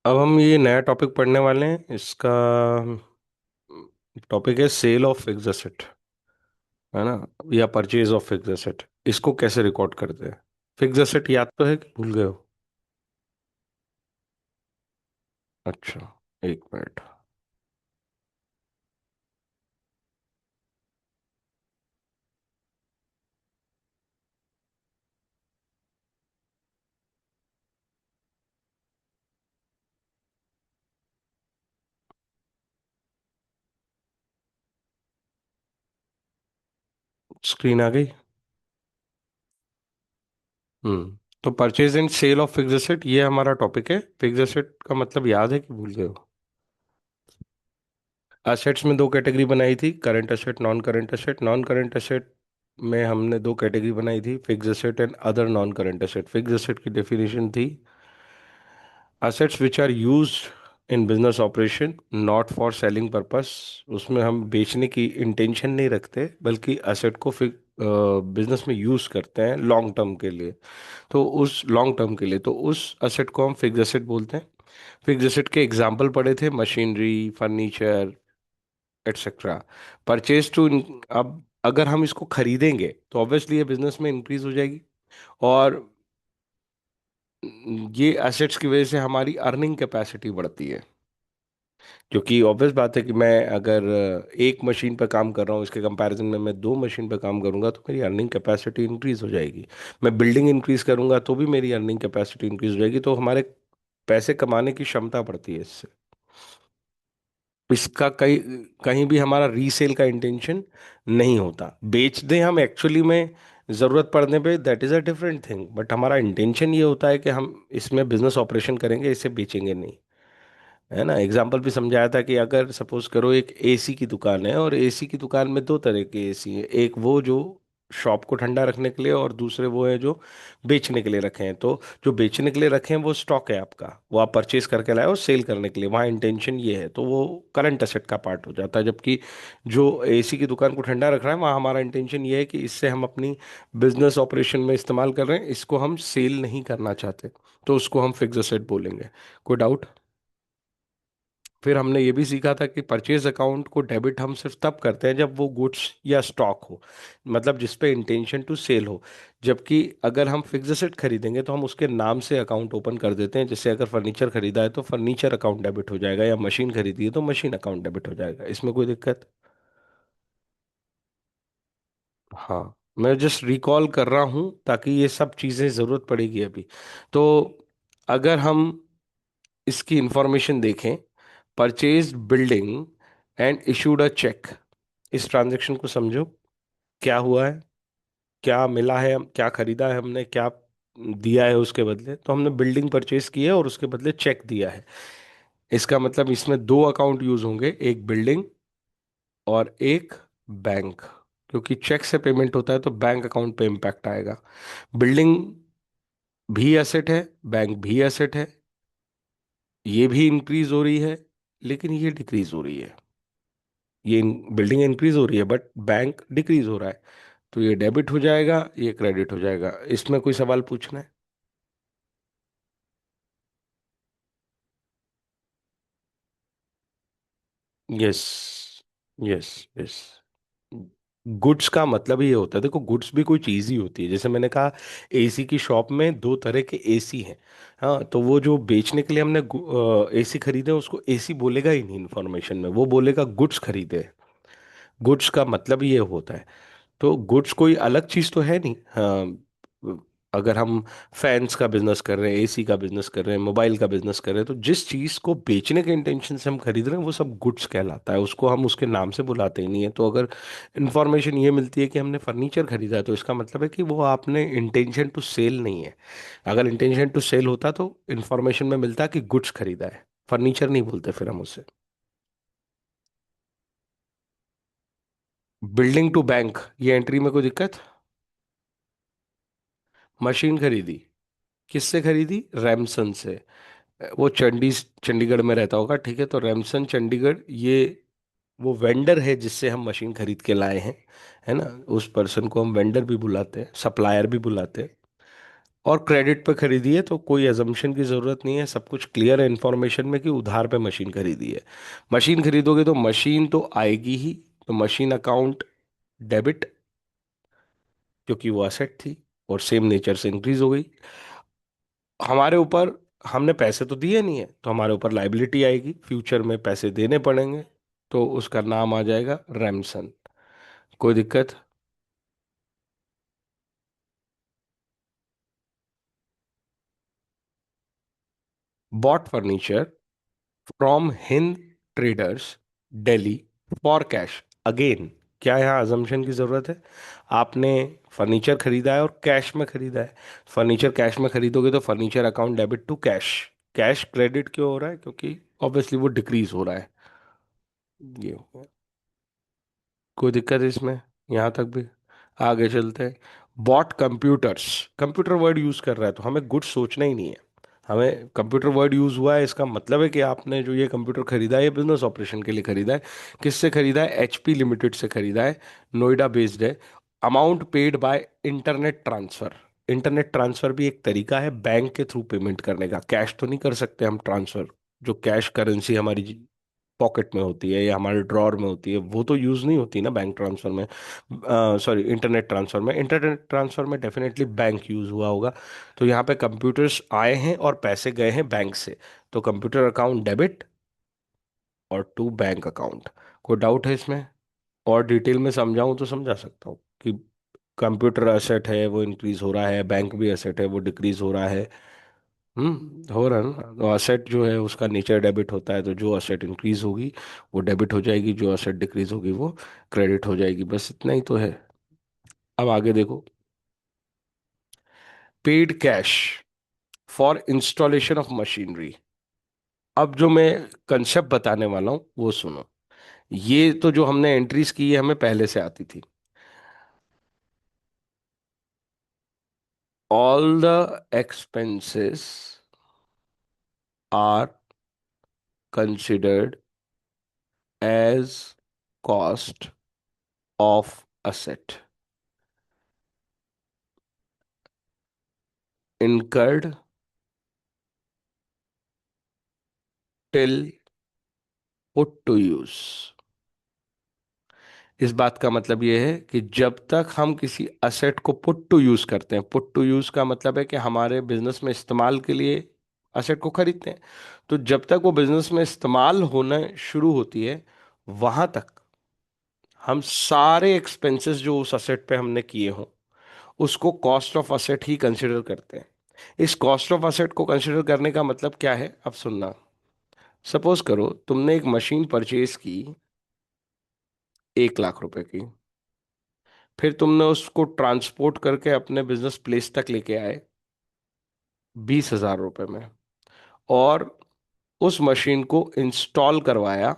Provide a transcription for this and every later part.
अब हम ये नया टॉपिक पढ़ने वाले हैं। इसका टॉपिक है सेल ऑफ फिक्स्ड एसेट, है ना, या परचेज ऑफ फिक्स्ड एसेट। इसको कैसे रिकॉर्ड करते हैं? फिक्स्ड एसेट याद तो है कि भूल गए हो? अच्छा, एक मिनट। स्क्रीन आ गई। तो purchase and sale of fixed asset ये हमारा टॉपिक है। फिक्स्ड एसेट का मतलब याद है कि भूल गए हो? एसेट्स में दो कैटेगरी बनाई थी, current asset, non current asset. Non current asset में हमने दो कैटेगरी बनाई थी, fixed asset and other non current asset. Fixed asset की डेफिनेशन थी assets which are used in business operation not for selling purpose। उसमें हम बेचने की इंटेंशन नहीं रखते, बल्कि असेट को फिर बिजनेस में यूज करते हैं लॉन्ग टर्म के लिए। तो उस लॉन्ग टर्म के लिए तो उस असेट को हम फिक्स असेट बोलते हैं। फिक्स असेट के एग्जाम्पल पढ़े थे, machinery, furniture, etcetera. Purchase two, अब अगर हम इसको खरीदेंगे तो ऑब्वियसली ये बिजनेस में इंक्रीज हो जाएगी। और ये एसेट्स की वजह से हमारी अर्निंग कैपेसिटी बढ़ती है। क्योंकि ऑब्वियस बात है कि मैं अगर एक मशीन पर काम कर रहा हूँ, इसके कंपैरिजन में मैं दो मशीन पर काम करूंगा तो मेरी अर्निंग कैपेसिटी इंक्रीज हो जाएगी। मैं बिल्डिंग इंक्रीज करूंगा तो भी मेरी अर्निंग कैपेसिटी इंक्रीज हो जाएगी। तो हमारे पैसे कमाने की क्षमता बढ़ती है इससे। इसका कहीं कहीं भी हमारा रीसेल का इंटेंशन नहीं होता। बेच दें हम एक्चुअली में ज़रूरत पड़ने पे, that is a different thing, but हमारा इंटेंशन ये होता है कि हम इसमें बिजनेस ऑपरेशन करेंगे, इसे बेचेंगे नहीं। है ना, एग्जाम्पल भी समझाया था कि अगर सपोज करो एक एसी की दुकान है, और एसी की दुकान में दो तरह के एसी हैं। एक वो जो शॉप को ठंडा रखने के लिए, और दूसरे वो है जो बेचने के लिए रखे हैं। तो जो बेचने के लिए रखे हैं वो स्टॉक है आपका, वो आप परचेज करके लाए हो सेल करने के लिए, वहाँ इंटेंशन ये है, तो वो करंट असेट का पार्ट हो जाता है। जबकि जो एसी की दुकान को ठंडा रख रहा है, वहाँ हमारा इंटेंशन ये है कि इससे हम अपनी बिजनेस ऑपरेशन में इस्तेमाल कर रहे हैं, इसको हम सेल नहीं करना चाहते। तो उसको हम फिक्स असेट बोलेंगे। कोई डाउट? फिर हमने ये भी सीखा था कि परचेज अकाउंट को डेबिट हम सिर्फ तब करते हैं जब वो गुड्स या स्टॉक हो, मतलब जिस पे इंटेंशन टू सेल हो। जबकि अगर हम फिक्स एसेट खरीदेंगे तो हम उसके नाम से अकाउंट ओपन कर देते हैं। जैसे अगर फर्नीचर खरीदा है तो फर्नीचर अकाउंट डेबिट हो जाएगा, या मशीन खरीदी है तो मशीन अकाउंट डेबिट हो जाएगा। इसमें कोई दिक्कत? हाँ, मैं जस्ट रिकॉल कर रहा हूँ ताकि ये सब चीज़ें ज़रूरत पड़ेगी अभी। तो अगर हम इसकी इंफॉर्मेशन देखें, purchase building and issued a cheque. इस ट्रांजैक्शन को समझो। क्या हुआ है, क्या मिला है, हम क्या खरीदा है, हमने क्या दिया है उसके बदले। तो हमने बिल्डिंग परचेज की है और उसके बदले चेक दिया है। इसका मतलब इसमें दो अकाउंट यूज होंगे, एक बिल्डिंग और एक बैंक। क्योंकि चेक से पेमेंट होता है तो बैंक अकाउंट पे इम्पैक्ट आएगा। बिल्डिंग भी एसेट है, बैंक भी एसेट है। ये भी इंक्रीज हो रही है, लेकिन ये डिक्रीज हो रही है। ये बिल्डिंग इंक्रीज हो रही है बट बैंक डिक्रीज हो रहा है। तो ये डेबिट हो जाएगा, ये क्रेडिट हो जाएगा। इसमें कोई सवाल पूछना है? Yes, yes, yes. गुड्स का मतलब ही ये होता है, देखो गुड्स भी कोई चीज़ ही होती है। जैसे मैंने कहा, एसी की शॉप में दो तरह के एसी हैं। हाँ, तो वो जो बेचने के लिए हमने एसी खरीदे उसको एसी बोलेगा ही नहीं इन्फॉर्मेशन में, वो बोलेगा गुड्स खरीदे। गुड्स का मतलब ही ये होता है। तो गुड्स कोई अलग चीज तो है नहीं। हाँ, अगर हम फैंस का बिजनेस कर रहे हैं, एसी का बिजनेस कर रहे हैं, मोबाइल का बिजनेस कर रहे हैं, तो जिस चीज को बेचने के इंटेंशन से हम खरीद रहे हैं वो सब गुड्स कहलाता है। उसको हम उसके नाम से बुलाते ही नहीं है। तो अगर इंफॉर्मेशन ये मिलती है कि हमने फर्नीचर खरीदा है, तो इसका मतलब है कि वो आपने इंटेंशन टू सेल नहीं है। अगर इंटेंशन टू सेल होता तो इंफॉर्मेशन में मिलता कि गुड्स खरीदा है, फर्नीचर नहीं बोलते फिर हम उसे। बिल्डिंग टू बैंक, ये एंट्री में कोई दिक्कत? मशीन खरीदी, किससे खरीदी? रैमसन से। वो चंडीगढ़ में रहता होगा, ठीक है। तो रैमसन चंडीगढ़, ये वो वेंडर है जिससे हम मशीन खरीद के लाए हैं। है ना, उस पर्सन को हम वेंडर भी बुलाते हैं, सप्लायर भी बुलाते हैं। और क्रेडिट पे खरीदी है तो कोई एजम्पशन की जरूरत नहीं है, सब कुछ क्लियर है इन्फॉर्मेशन में कि उधार पे मशीन खरीदी है। मशीन खरीदोगे तो मशीन तो आएगी ही, तो मशीन अकाउंट डेबिट, क्योंकि वो असेट थी और सेम नेचर से इंक्रीज हो गई। हमारे ऊपर, हमने पैसे तो दिए नहीं है तो हमारे ऊपर लाइबिलिटी आएगी, फ्यूचर में पैसे देने पड़ेंगे, तो उसका नाम आ जाएगा रैमसन। कोई दिक्कत? Bought furniture from Hind traders, Delhi, for cash. Again, क्या यहाँ अजम्पशन की जरूरत है? आपने फर्नीचर खरीदा है और कैश में खरीदा है। फर्नीचर कैश में खरीदोगे तो furniture account debit to cash. Cash credit क्यों हो रहा है? क्योंकि ऑब्वियसली वो डिक्रीज हो रहा है। ये हो गया। कोई दिक्कत है इसमें? यहाँ तक भी? आगे चलते हैं। Bought computers, computer word use कर रहा है तो हमें गुड सोचना ही नहीं है। हमें कंप्यूटर वर्ड यूज हुआ है, इसका मतलब है कि आपने जो ये कंप्यूटर खरीदा है ये बिजनेस ऑपरेशन के लिए खरीदा है। किससे खरीदा है? एचपी लिमिटेड से खरीदा है, नोएडा बेस्ड है। Amount paid by internet transfer. Internet transfer भी एक तरीका है बैंक के थ्रू पेमेंट करने का। कैश तो नहीं कर सकते हम ट्रांसफर, जो कैश करेंसी हमारी पॉकेट में होती है या हमारे ड्रॉर में होती है, वो तो यूज नहीं होती ना बैंक ट्रांसफर में। सॉरी, इंटरनेट ट्रांसफर में। इंटरनेट ट्रांसफर में डेफिनेटली बैंक यूज हुआ होगा। तो यहाँ पे कंप्यूटर्स आए हैं और पैसे गए हैं बैंक से, तो कंप्यूटर अकाउंट डेबिट और टू बैंक अकाउंट। कोई डाउट है इसमें? और डिटेल में समझाऊं तो समझा सकता हूँ कि कंप्यूटर असेट है वो इंक्रीज हो रहा है, बैंक भी असेट है वो डिक्रीज हो रहा है। हो रहा है ना? तो असेट जो है उसका नेचर डेबिट होता है, तो जो असेट इंक्रीज होगी वो डेबिट हो जाएगी, जो असेट डिक्रीज होगी वो क्रेडिट हो जाएगी। बस इतना ही तो है। अब आगे देखो। Paid cash for installation of machinery. अब जो मैं कंसेप्ट बताने वाला हूँ वो सुनो। ये तो जो हमने एंट्रीज की है हमें पहले से आती थी। All the expenses are considered as cost of asset incurred till put to use। इस बात का मतलब ये है कि जब तक हम किसी असेट को पुट टू यूज करते हैं, पुट टू यूज का मतलब है कि हमारे बिजनेस में इस्तेमाल के लिए असेट को खरीदते हैं, तो जब तक वो बिजनेस में इस्तेमाल होना शुरू होती है वहां तक हम सारे एक्सपेंसेस जो उस असेट पे हमने किए हों उसको cost of asset he consider करते हैं। इस कॉस्ट ऑफ असेट को कंसिडर करने का मतलब क्या है, अब सुनना। सपोज करो तुमने एक मशीन परचेज की 1 लाख रुपए की, फिर तुमने उसको ट्रांसपोर्ट करके अपने बिजनेस प्लेस तक लेके आए 20,000 रुपए में, और उस मशीन को इंस्टॉल करवाया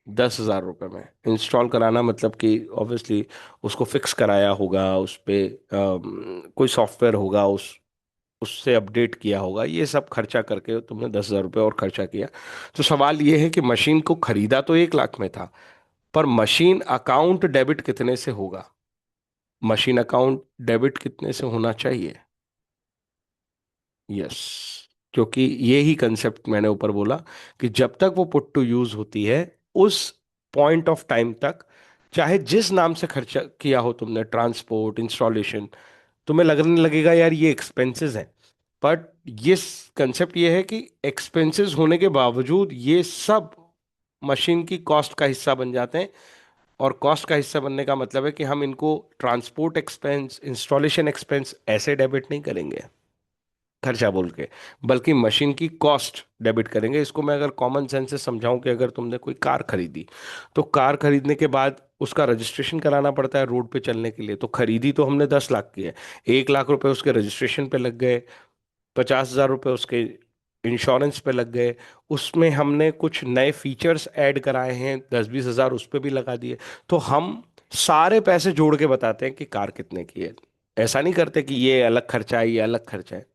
10,000 रुपए में। इंस्टॉल कराना मतलब कि ऑब्वियसली उसको फिक्स कराया होगा, उस पे कोई सॉफ्टवेयर होगा, उससे अपडेट किया होगा, ये सब खर्चा करके तुमने 10,000 रुपये और खर्चा किया। तो सवाल ये है कि मशीन को खरीदा तो 1 लाख में था, पर मशीन अकाउंट डेबिट कितने से होगा? मशीन अकाउंट डेबिट कितने से होना चाहिए? यस, क्योंकि ये ही कंसेप्ट मैंने ऊपर बोला कि जब तक वो पुट टू यूज होती है उस पॉइंट ऑफ टाइम तक, चाहे जिस नाम से खर्चा किया हो तुमने, ट्रांसपोर्ट, इंस्टॉलेशन, तुम्हें लगने लगेगा यार ये एक्सपेंसेस हैं। बट ये कंसेप्ट ये है कि एक्सपेंसेस होने के बावजूद ये सब मशीन की कॉस्ट का हिस्सा बन जाते हैं। और कॉस्ट का हिस्सा बनने का मतलब है कि हम इनको ट्रांसपोर्ट एक्सपेंस, इंस्टॉलेशन एक्सपेंस ऐसे डेबिट नहीं करेंगे खर्चा बोल के, बल्कि मशीन की कॉस्ट डेबिट करेंगे। इसको मैं अगर कॉमन सेंस से समझाऊं कि अगर तुमने कोई कार खरीदी, तो कार खरीदने के बाद उसका रजिस्ट्रेशन कराना पड़ता है रोड पे चलने के लिए। तो खरीदी तो हमने 10 लाख की है, 1 लाख रुपए उसके रजिस्ट्रेशन पे लग गए, 50,000 रुपये उसके इंश्योरेंस पे लग गए, उसमें हमने कुछ नए फीचर्स ऐड कराए हैं, 10-20 हज़ार उस पे भी लगा दिए। तो हम सारे पैसे जोड़ के बताते हैं कि कार कितने की है। ऐसा नहीं करते कि ये अलग खर्चा है ये अलग खर्चा है।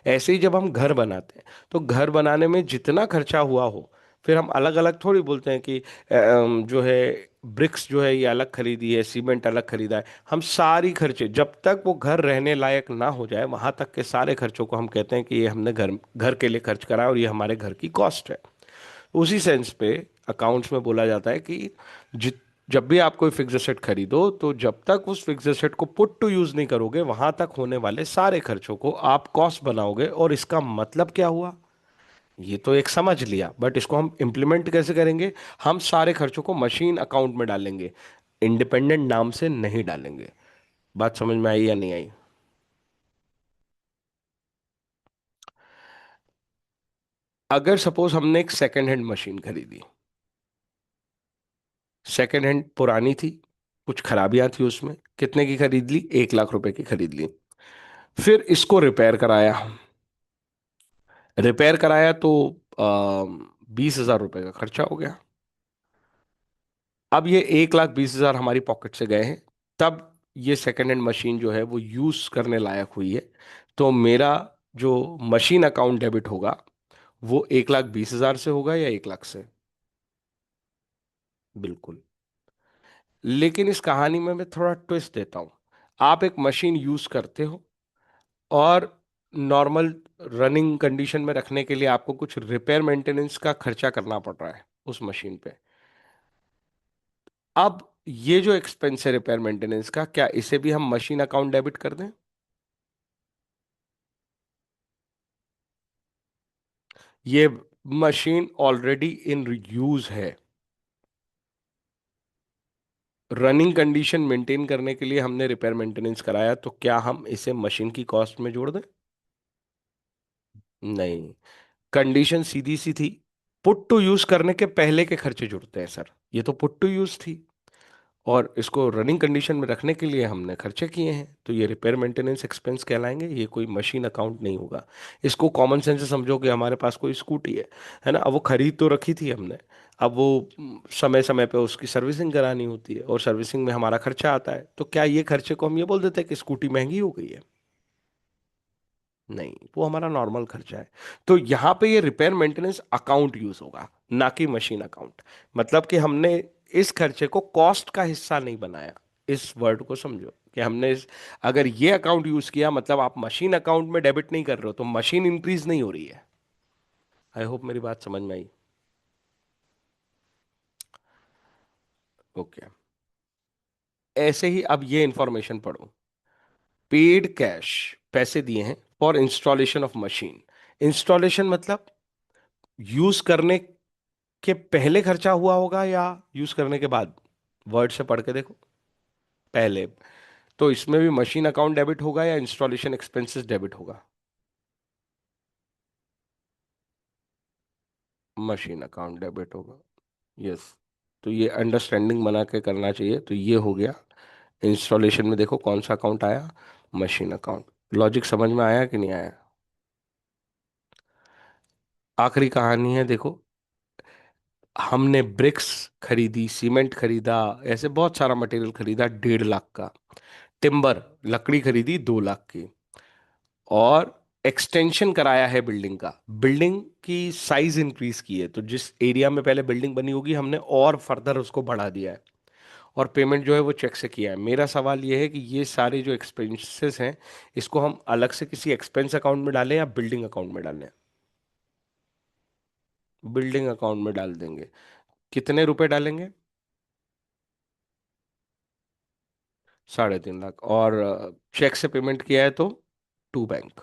ऐसे ही जब हम घर बनाते हैं तो घर बनाने में जितना खर्चा हुआ हो, फिर हम अलग अलग थोड़ी बोलते हैं कि जो है ब्रिक्स जो है ये अलग खरीदी है, सीमेंट अलग खरीदा है, हम सारी खर्चे जब तक वो घर रहने लायक ना हो जाए वहां तक के सारे खर्चों को हम कहते हैं कि ये हमने घर घर के लिए खर्च करा है और ये हमारे घर की कॉस्ट है। उसी सेंस पे अकाउंट्स में बोला जाता है कि जित जब भी आप कोई फिक्स एसेट खरीदो तो जब तक उस फिक्स एसेट को पुट टू यूज नहीं करोगे वहां तक होने वाले सारे खर्चों को आप कॉस्ट बनाओगे। और इसका मतलब क्या हुआ, ये तो एक समझ लिया, बट इसको हम इम्प्लीमेंट कैसे करेंगे। हम सारे खर्चों को मशीन अकाउंट में डालेंगे, इंडिपेंडेंट नाम से नहीं डालेंगे। बात समझ में आई या नहीं आई। अगर सपोज हमने एक सेकेंड हैंड मशीन खरीदी, सेकेंड हैंड पुरानी थी, कुछ खराबियां थी उसमें, कितने की खरीद ली, 1 लाख रुपए की खरीद ली। फिर इसको रिपेयर कराया, रिपेयर कराया तो 20 हजार रुपए का खर्चा हो गया। अब ये 1,20,000 हमारी पॉकेट से गए हैं, तब ये सेकेंड हैंड मशीन जो है वो यूज करने लायक हुई है। तो मेरा जो मशीन अकाउंट डेबिट होगा वो 1,20,000 से होगा या 1 लाख से। बिल्कुल। लेकिन इस कहानी में मैं थोड़ा ट्विस्ट देता हूं। आप एक मशीन यूज करते हो और नॉर्मल रनिंग कंडीशन में रखने के लिए आपको कुछ रिपेयर मेंटेनेंस का खर्चा करना पड़ रहा है उस मशीन पे। अब ये जो एक्सपेंस है रिपेयर मेंटेनेंस का, क्या इसे भी हम मशीन अकाउंट डेबिट कर दें। ये मशीन ऑलरेडी इन यूज है, रनिंग कंडीशन मेंटेन करने के लिए हमने रिपेयर मेंटेनेंस कराया, तो क्या हम इसे मशीन की कॉस्ट में जोड़ दें। नहीं, कंडीशन सीधी सी थी, पुट टू यूज करने के पहले के खर्चे जुड़ते हैं सर। ये तो पुट टू यूज थी और इसको रनिंग कंडीशन में रखने के लिए हमने खर्चे किए हैं, तो ये रिपेयर मेंटेनेंस एक्सपेंस कहलाएंगे, ये कोई मशीन अकाउंट नहीं होगा। इसको कॉमन सेंस से समझो कि हमारे पास कोई स्कूटी है ना, अब वो खरीद तो रखी थी हमने, अब वो समय समय पे उसकी सर्विसिंग करानी होती है और सर्विसिंग में हमारा खर्चा आता है, तो क्या ये खर्चे को हम ये बोल देते हैं कि स्कूटी महंगी हो गई है। नहीं, वो हमारा नॉर्मल खर्चा है। तो यहाँ पे ये रिपेयर मेंटेनेंस अकाउंट यूज होगा, ना कि मशीन अकाउंट। मतलब कि हमने इस खर्चे को कॉस्ट का हिस्सा नहीं बनाया। इस वर्ड को समझो कि हमने अगर ये अकाउंट यूज किया मतलब आप मशीन अकाउंट में डेबिट नहीं कर रहे हो तो मशीन इंक्रीज नहीं हो रही है। आई होप मेरी बात समझ में आई। ओके। ऐसे ही अब ये इंफॉर्मेशन पढ़ो। पेड कैश, पैसे दिए हैं for installation of machine. Installation मतलब यूज करने के पहले खर्चा हुआ होगा या यूज करने के बाद। वर्ड से पढ़ के देखो। पहले। तो इसमें भी मशीन अकाउंट डेबिट होगा या इंस्टॉलेशन एक्सपेंसेस डेबिट होगा। मशीन अकाउंट डेबिट होगा। यस। तो ये अंडरस्टैंडिंग बना के करना चाहिए, तो ये हो गया। इंस्टॉलेशन में देखो कौन सा अकाउंट आया, मशीन अकाउंट। लॉजिक समझ में आया कि नहीं आया। आखिरी कहानी है देखो। हमने ब्रिक्स खरीदी, सीमेंट खरीदा, ऐसे बहुत सारा मटेरियल खरीदा 1.5 लाख का। टिम्बर, लकड़ी खरीदी 2 लाख की। और एक्सटेंशन कराया है बिल्डिंग का, बिल्डिंग की साइज इंक्रीज की है, तो जिस एरिया में पहले बिल्डिंग बनी होगी हमने और फर्दर उसको बढ़ा दिया है। और पेमेंट जो है वो चेक से किया है। मेरा सवाल ये है कि ये सारे जो एक्सपेंसेस हैं इसको हम अलग से किसी एक्सपेंस अकाउंट में डालें या बिल्डिंग अकाउंट में डालें। बिल्डिंग अकाउंट में डाल देंगे। कितने रुपए डालेंगे। 3.5 लाख। और चेक से पेमेंट किया है तो टू बैंक।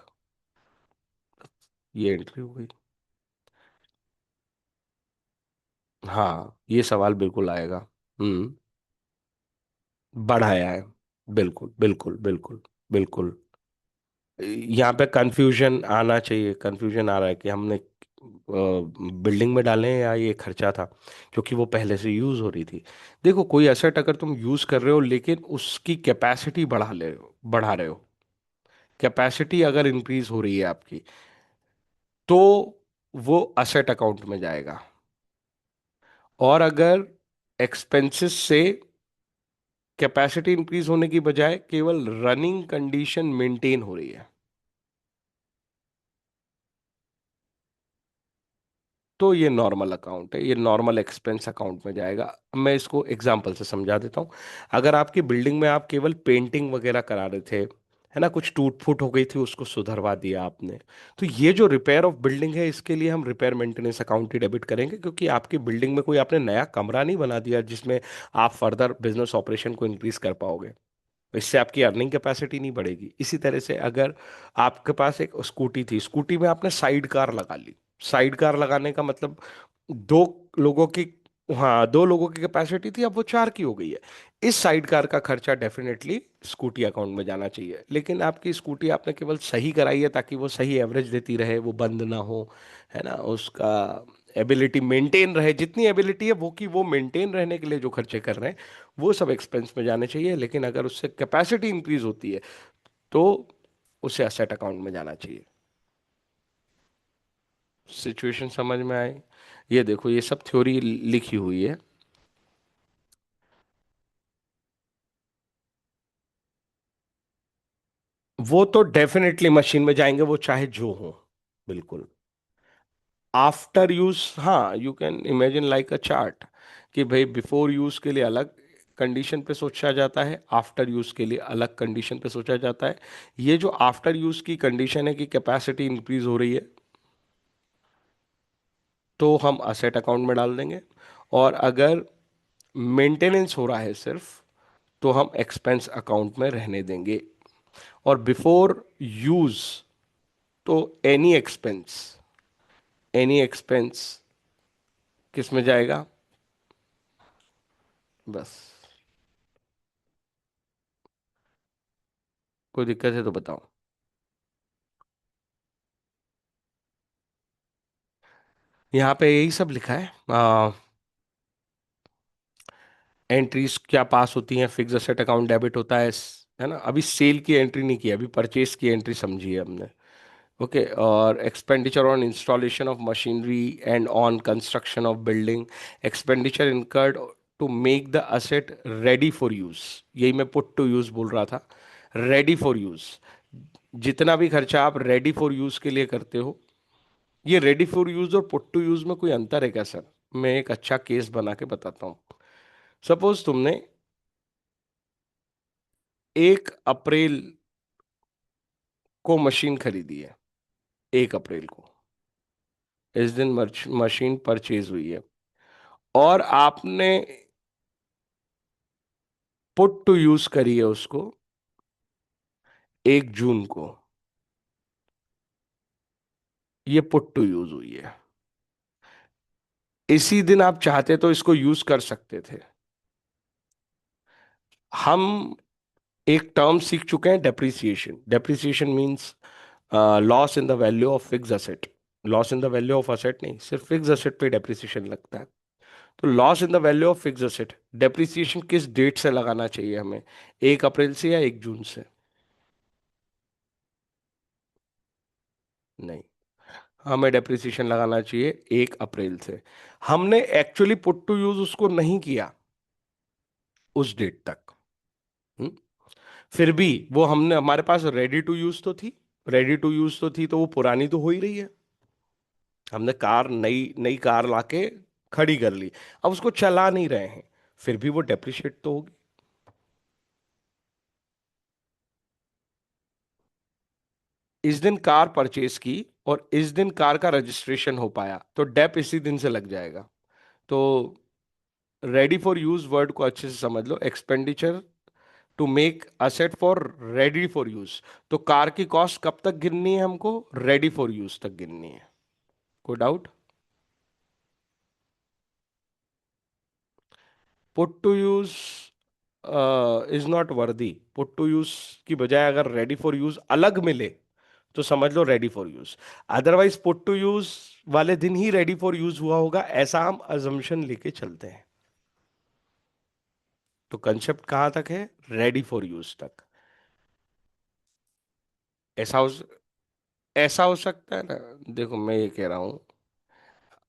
ये एंट्री हो गई। हाँ, ये सवाल बिल्कुल आएगा। हम्म। बढ़ाया है। बिल्कुल बिल्कुल बिल्कुल। बिल्कुल। यहाँ पे कंफ्यूजन आना चाहिए, कंफ्यूजन आ रहा है कि हमने बिल्डिंग में डालें या ये खर्चा था, क्योंकि वो पहले से यूज हो रही थी। देखो, कोई एसेट अगर तुम यूज कर रहे हो लेकिन उसकी कैपेसिटी बढ़ा रहे हो, कैपेसिटी अगर इंक्रीज हो रही है आपकी, तो वो असेट अकाउंट में जाएगा। और अगर एक्सपेंसेस से कैपेसिटी इंक्रीज होने की बजाय केवल रनिंग कंडीशन मेंटेन हो रही है, तो ये नॉर्मल अकाउंट है, ये नॉर्मल एक्सपेंस अकाउंट में जाएगा। अब मैं इसको एग्जांपल से समझा देता हूँ। अगर आपकी बिल्डिंग में आप केवल पेंटिंग वगैरह करा रहे थे, है ना, कुछ टूट फूट हो गई थी, उसको सुधरवा दिया आपने, तो ये जो रिपेयर ऑफ बिल्डिंग है, इसके लिए हम रिपेयर मेंटेनेंस अकाउंट ही डेबिट करेंगे, क्योंकि आपकी बिल्डिंग में कोई आपने नया कमरा नहीं बना दिया जिसमें आप फर्दर बिजनेस ऑपरेशन को इंक्रीज कर पाओगे। इससे आपकी अर्निंग कैपेसिटी नहीं बढ़ेगी। इसी तरह से अगर आपके पास एक स्कूटी थी, स्कूटी में आपने साइड कार लगा ली, साइड कार लगाने का मतलब दो लोगों की, हाँ, दो लोगों की कैपेसिटी थी, अब वो चार की हो गई है। इस साइड कार का खर्चा डेफिनेटली स्कूटी अकाउंट में जाना चाहिए। लेकिन आपकी स्कूटी आपने केवल सही कराई है ताकि वो सही एवरेज देती रहे, वो बंद ना हो, है ना, उसका एबिलिटी मेंटेन रहे, जितनी एबिलिटी है वो, की वो मेंटेन रहने के लिए जो खर्चे कर रहे हैं, वो सब एक्सपेंस में जाने चाहिए। लेकिन अगर उससे कैपेसिटी इंक्रीज होती है तो उसे असेट अकाउंट में जाना चाहिए। सिचुएशन समझ में आए? ये देखो, ये सब थ्योरी लिखी हुई है। वो तो डेफिनेटली मशीन में जाएंगे, वो चाहे जो हो। बिल्कुल। आफ्टर यूज, हाँ, you can imagine like a chart, कि भाई बिफोर यूज के लिए अलग कंडीशन पे सोचा जाता है, आफ्टर यूज के लिए अलग कंडीशन पे सोचा जाता है। ये जो आफ्टर यूज की कंडीशन है कि कैपेसिटी इंक्रीज हो रही है, तो हम असेट अकाउंट में डाल देंगे। और अगर मेंटेनेंस हो रहा है सिर्फ, तो हम एक्सपेंस अकाउंट में रहने देंगे। और बिफोर यूज, तो एनी एक्सपेंस, एनी एक्सपेंस किस में जाएगा? बस। कोई दिक्कत है तो बताओ। यहाँ पे यही सब लिखा है। एंट्रीज क्या पास होती हैं? फिक्स असेट अकाउंट डेबिट होता है ना। अभी सेल की एंट्री नहीं की, अभी परचेज की एंट्री समझी है हमने। ओके। और expenditure on installation of machinery and on construction of building, expenditure incurred to make the asset ready for use. यही मैं पुट टू यूज बोल रहा था, रेडी फॉर यूज। जितना भी खर्चा आप रेडी फॉर यूज के लिए करते हो, ये रेडी फॉर यूज और पुट टू यूज में कोई अंतर है क्या सर? मैं एक अच्छा केस बना के बताता हूँ। सपोज तुमने 1 अप्रैल को मशीन खरीदी है, 1 अप्रैल को, इस दिन मशीन परचेज हुई है, और आपने पुट टू यूज करी है उसको 1 जून को। ये पुट टू यूज हुई है, इसी दिन आप चाहते तो इसको यूज कर सकते थे। हम एक टर्म सीख चुके हैं, depreciation. Depreciation means loss in the value of fix asset. Loss in the value of asset नहीं, सिर्फ फिक्स असेट पे डेप्रिसिएशन लगता है। तो loss in the value of fix asset, depreciation किस डेट से लगाना चाहिए हमें? 1 अप्रैल से या 1 जून से? नहीं, हमें डेप्रिसिएशन लगाना चाहिए 1 अप्रैल से। हमने एक्चुअली पुट टू यूज उसको नहीं किया उस डेट तक। हम्म? फिर भी वो हमने, हमारे पास रेडी टू यूज तो थी, रेडी टू यूज तो थी, तो वो पुरानी तो हो ही रही है। हमने कार, नई नई कार लाके खड़ी कर ली, अब उसको चला नहीं रहे हैं, फिर भी वो डेप्रिशिएट तो होगी। इस दिन कार परचेज की और इस दिन कार का रजिस्ट्रेशन हो पाया, तो डेप इसी दिन से लग जाएगा। तो रेडी फॉर यूज वर्ड को अच्छे से समझ लो। Expenditure to make asset for ready for use, तो कार की कॉस्ट कब तक गिननी है हमको? रेडी फॉर यूज तक गिननी है। कोई doubt? Put to use is not worthy. Put to use की बजाय अगर रेडी फॉर यूज अलग मिले, तो समझ लो ready for use. Otherwise put to use वाले दिन ही रेडी फॉर यूज हुआ होगा, ऐसा हम अजम्पशन लेके चलते हैं। तो कंसेप्ट कहां तक है? रेडी फॉर यूज तक। ऐसा हो ऐसा हो सकता है ना। देखो, मैं ये कह रहा हूं,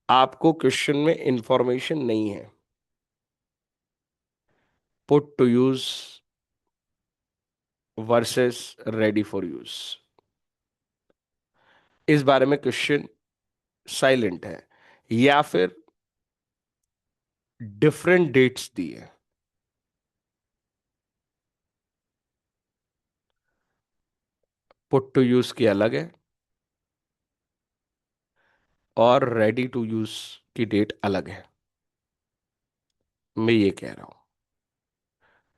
आपको क्वेश्चन में इंफॉर्मेशन नहीं है। Put to use versus ready for use, इस बारे में क्वेश्चन साइलेंट है। या फिर डिफरेंट डेट्स दिए। पुट टू यूज की अलग है और रेडी टू यूज की डेट अलग है, मैं ये कह रहा हूं।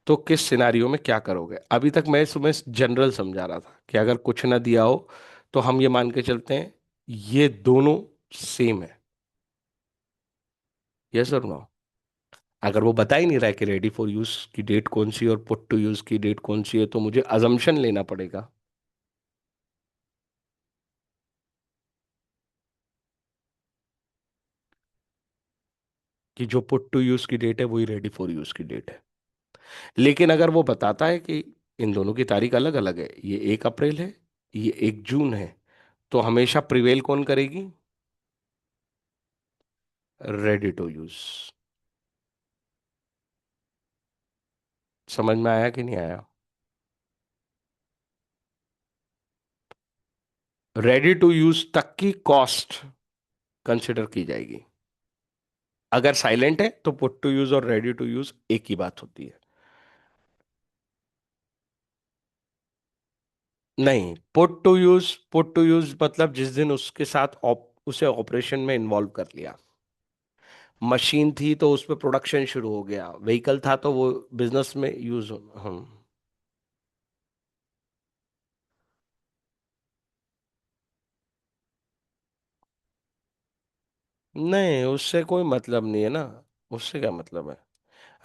तो किस सिनारियो में क्या करोगे? अभी तक मैं तुम्हें जनरल समझा रहा था कि अगर कुछ ना दिया हो तो हम ये मान के चलते हैं ये दोनों सेम है। यस और नो? अगर वो बता ही नहीं रहा है कि रेडी फॉर यूज की डेट कौन सी और पुट टू यूज की डेट कौन सी है, तो मुझे अजम्पशन लेना पड़ेगा कि जो पुट टू यूज की डेट है वही रेडी फॉर यूज की डेट है। लेकिन अगर वो बताता है कि इन दोनों की तारीख अलग अलग है, ये 1 अप्रैल है, ये 1 जून है, तो हमेशा प्रिवेल कौन करेगी? Ready to use. समझ में आया कि नहीं आया? रेडी टू यूज तक की कॉस्ट कंसिडर की जाएगी। अगर साइलेंट है तो पुट टू यूज और रेडी टू यूज एक ही बात होती है। नहीं, पुट टू यूज मतलब जिस दिन उसके साथ उसे ऑपरेशन में इन्वॉल्व कर लिया। मशीन थी तो उस पर प्रोडक्शन शुरू हो गया, व्हीकल था तो वो बिजनेस में यूज हो। हम। नहीं, उससे कोई मतलब नहीं है ना। उससे क्या मतलब है?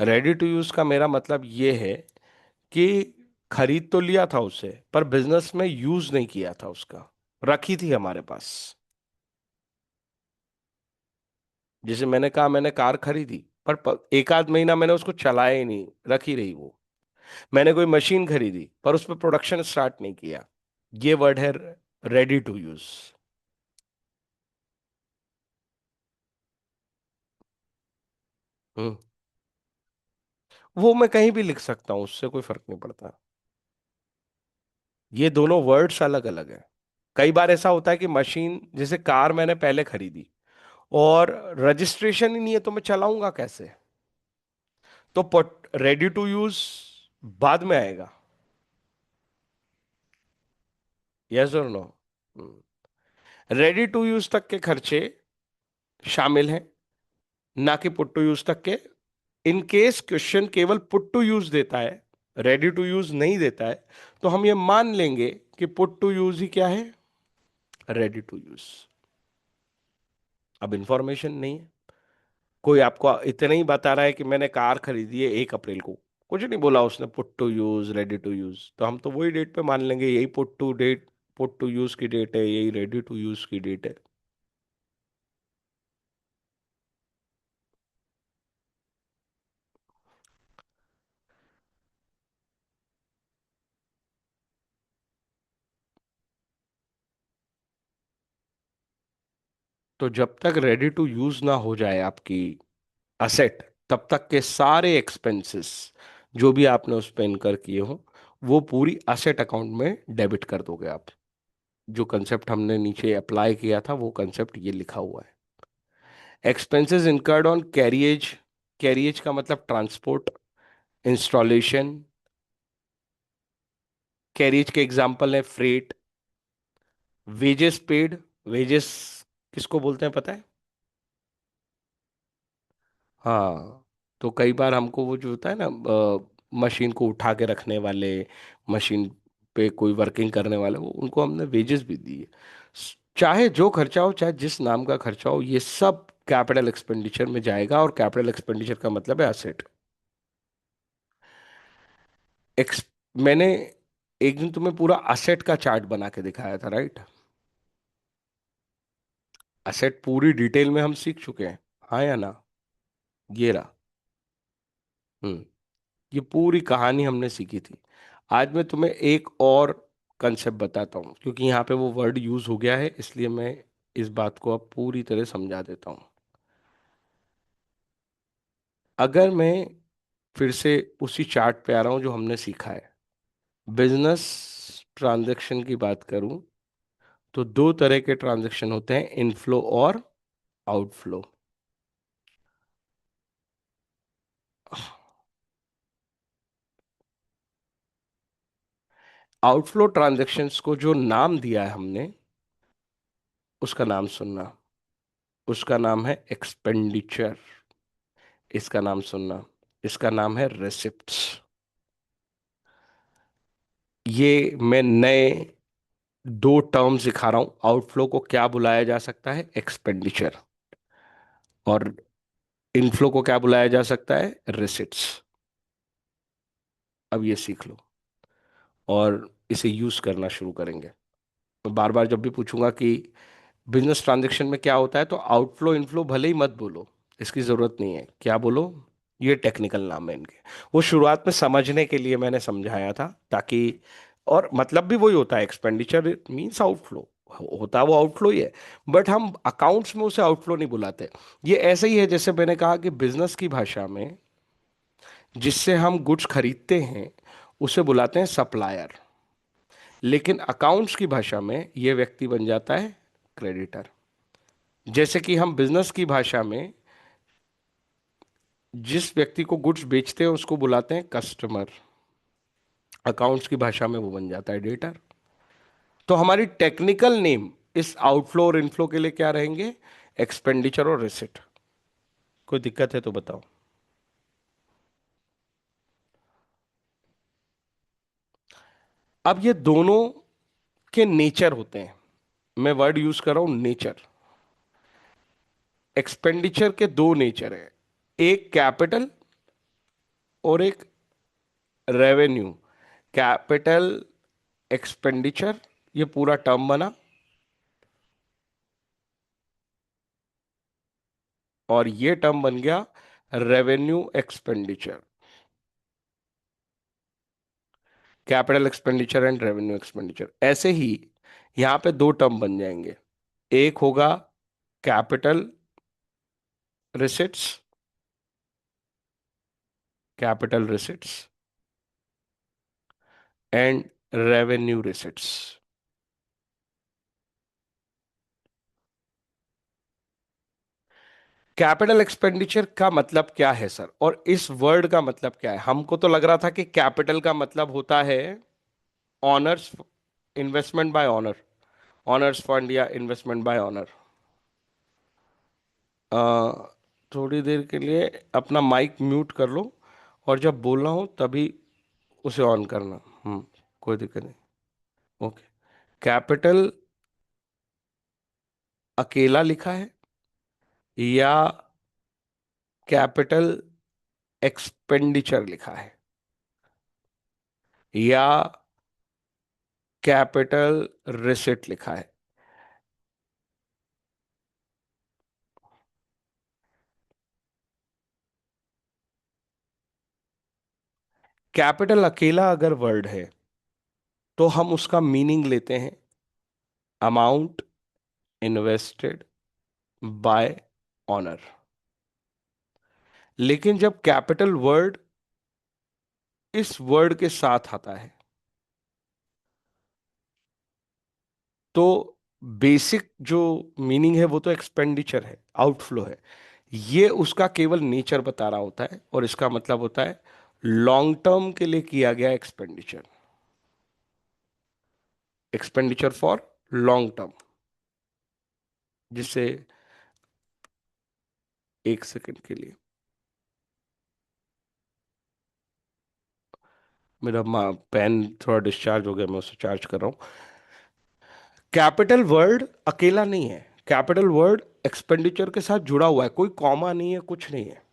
रेडी टू यूज का मेरा मतलब ये है कि खरीद तो लिया था उससे पर बिजनेस में यूज नहीं किया था उसका, रखी थी हमारे पास। जैसे मैंने कहा मैंने कार खरीदी पर एक आध महीना मैंने उसको चलाया ही नहीं, रखी रही वो। मैंने कोई मशीन खरीदी पर उस पर प्रोडक्शन स्टार्ट नहीं किया, ये वर्ड है रेडी टू यूज। हम्म। वो मैं कहीं भी लिख सकता हूँ, उससे कोई फर्क नहीं पड़ता। ये दोनों वर्ड्स अलग अलग हैं। कई बार ऐसा होता है कि मशीन, जैसे कार मैंने पहले खरीदी और रजिस्ट्रेशन ही नहीं है तो मैं चलाऊंगा कैसे? तो रेडी टू यूज बाद में आएगा। यस और नो? रेडी टू यूज तक के खर्चे शामिल हैं, ना कि पुट टू यूज तक के। इन केस क्वेश्चन केवल पुट टू यूज देता है, रेडी टू यूज नहीं देता है, तो हम ये मान लेंगे कि पुट टू यूज ही क्या है? Ready to use. अब इंफॉर्मेशन नहीं है, कोई आपको इतना ही बता रहा है कि मैंने कार खरीदी है 1 अप्रैल को, कुछ नहीं बोला उसने put to use ready to use, तो हम तो वही डेट पे मान लेंगे, यही पुट टू यूज की डेट है, यही रेडी टू यूज की डेट है। तो जब तक रेडी टू यूज ना हो जाए आपकी असेट, तब तक के सारे एक्सपेंसेस जो भी आपने उस पर इनकर किए हो वो पूरी असेट अकाउंट में डेबिट कर दोगे आप। जो कंसेप्ट हमने नीचे अप्लाई किया था वो कंसेप्ट ये लिखा हुआ है। Expenses incurred on carriage, carriage का मतलब ट्रांसपोर्ट, इंस्टॉलेशन। कैरियज के एग्जांपल है फ्रेट, वेजेस पेड। वेजेस किसको बोलते हैं पता है? हाँ, तो कई बार हमको वो जो होता है ना, मशीन को उठा के रखने वाले, मशीन पे कोई वर्किंग करने वाले, वो उनको हमने वेजेस भी दी है। चाहे जो खर्चा हो, चाहे जिस नाम का खर्चा हो, ये सब कैपिटल एक्सपेंडिचर में जाएगा, और कैपिटल एक्सपेंडिचर का मतलब है असेट। एक्स मैंने एक दिन तुम्हें पूरा असेट का चार्ट बना के दिखाया था, राइट? असेट पूरी डिटेल में हम सीख चुके हैं, हाँ या ना? ये रहा। हम्म। ये पूरी कहानी हमने सीखी थी। आज मैं तुम्हें एक और कंसेप्ट बताता हूँ, क्योंकि यहाँ पे वो वर्ड यूज हो गया है, इसलिए मैं इस बात को अब पूरी तरह समझा देता हूँ। अगर मैं फिर से उसी चार्ट पे आ रहा हूँ जो हमने सीखा है, बिजनेस ट्रांजैक्शन की बात करूँ तो दो तरह के ट्रांजैक्शन होते हैं, इनफ्लो और आउटफ्लो। आउटफ्लो ट्रांजैक्शंस को जो नाम दिया है हमने, उसका नाम सुनना। उसका नाम है एक्सपेंडिचर। इसका नाम सुनना। इसका नाम है रेसिप्ट्स। ये मैं नए दो टर्म सिखा रहा हूं। आउटफ्लो को क्या बुलाया जा सकता है? एक्सपेंडिचर। और इनफ्लो को क्या बुलाया जा सकता है? रिसिट्स। अब ये सीख लो और इसे यूज करना शुरू करेंगे। मैं बार बार जब भी पूछूंगा कि बिजनेस ट्रांजैक्शन में क्या होता है, तो आउटफ्लो इनफ्लो भले ही मत बोलो, इसकी जरूरत नहीं है। क्या बोलो? ये टेक्निकल नाम है इनके। वो शुरुआत में समझने के लिए मैंने समझाया था, ताकि, और मतलब भी वही होता है, एक्सपेंडिचर मींस आउटफ्लो, होता वो आउटफ्लो ही है। बट हम अकाउंट्स में उसे आउटफ्लो नहीं बुलाते। ये ऐसे ही है जैसे मैंने कहा कि बिजनेस की भाषा में जिससे हम गुड्स खरीदते हैं उसे बुलाते हैं सप्लायर, लेकिन अकाउंट्स की भाषा में यह व्यक्ति बन जाता है क्रेडिटर। जैसे कि हम बिजनेस की भाषा में जिस व्यक्ति को गुड्स बेचते हैं उसको बुलाते हैं कस्टमर, अकाउंट्स की भाषा में वो बन जाता है डेटर। तो हमारी टेक्निकल नेम इस आउटफ्लो और इनफ्लो के लिए क्या रहेंगे? एक्सपेंडिचर और रिसिट। कोई दिक्कत है तो बताओ। अब ये दोनों के नेचर होते हैं। मैं वर्ड यूज कर रहा हूं नेचर। एक्सपेंडिचर के दो नेचर है, एक कैपिटल और एक रेवेन्यू। कैपिटल एक्सपेंडिचर, ये पूरा टर्म बना, और ये टर्म बन गया revenue expenditure. Capital expenditure and revenue expenditure. ऐसे ही यहां पे दो टर्म बन जाएंगे। एक होगा capital receipts, capital receipts and revenue receipts. Capital expenditure का मतलब क्या है सर, और इस वर्ड का मतलब क्या है? हमको तो लग रहा था कि कैपिटल का मतलब होता है honours, investment by honour, honours fund या इन्वेस्टमेंट बाय ऑनर। थोड़ी देर के लिए अपना माइक म्यूट कर लो, और जब बोलना हो तभी उसे ऑन करना। कोई दिक्कत नहीं। ओके। कैपिटल अकेला लिखा है, या कैपिटल एक्सपेंडिचर लिखा है, या कैपिटल रिसिट लिखा है? कैपिटल अकेला अगर वर्ड है तो हम उसका मीनिंग लेते हैं अमाउंट इन्वेस्टेड बाय ऑनर। लेकिन जब कैपिटल वर्ड इस वर्ड के साथ आता है, तो बेसिक जो मीनिंग है वो तो एक्सपेंडिचर है, आउटफ्लो है। ये उसका केवल नेचर बता रहा होता है, और इसका मतलब होता है लॉन्ग टर्म के लिए किया गया expenditure. Expenditure for long term. जिससे, एक सेकंड के लिए, मेरा पेन थोड़ा डिस्चार्ज हो गया, मैं उसे चार्ज कर रहा हूं। कैपिटल वर्ड अकेला नहीं है, कैपिटल वर्ड एक्सपेंडिचर के साथ जुड़ा हुआ है, कोई कॉमा नहीं है, कुछ नहीं है।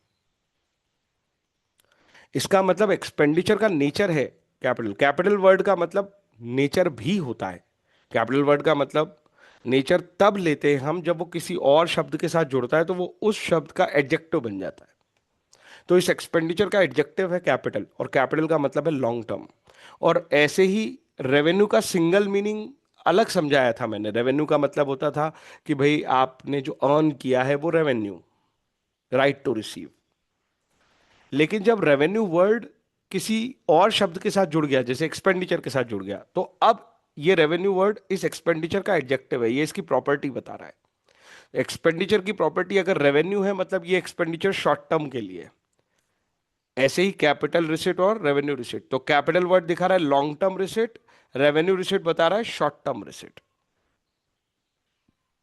इसका मतलब एक्सपेंडिचर का नेचर है कैपिटल। कैपिटल वर्ड का मतलब नेचर भी होता है। कैपिटल वर्ड का मतलब नेचर तब लेते हैं हम जब वो किसी और शब्द के साथ जुड़ता है, तो वो उस शब्द का एडजेक्टिव बन जाता है। तो इस एक्सपेंडिचर का एडजेक्टिव है कैपिटल, और कैपिटल का मतलब है लॉन्ग टर्म। और ऐसे ही रेवेन्यू का सिंगल मीनिंग अलग समझाया था मैंने। रेवेन्यू का मतलब होता था कि भाई आपने जो अर्न किया है वो रेवेन्यू, राइट टू रिसीव। लेकिन जब रेवेन्यू वर्ड किसी और शब्द के साथ जुड़ गया, जैसे एक्सपेंडिचर के साथ जुड़ गया, तो अब ये रेवेन्यू वर्ड इस एक्सपेंडिचर का एडजेक्टिव है, ये इसकी प्रॉपर्टी बता रहा है। एक्सपेंडिचर की प्रॉपर्टी अगर रेवेन्यू है, मतलब ये एक्सपेंडिचर शॉर्ट टर्म के लिए है। ऐसे ही कैपिटल रिसिट और रेवेन्यू रिसिट, तो कैपिटल वर्ड दिखा रहा है long term receipt, revenue receipt बता रहा है शॉर्ट टर्म रिसिट।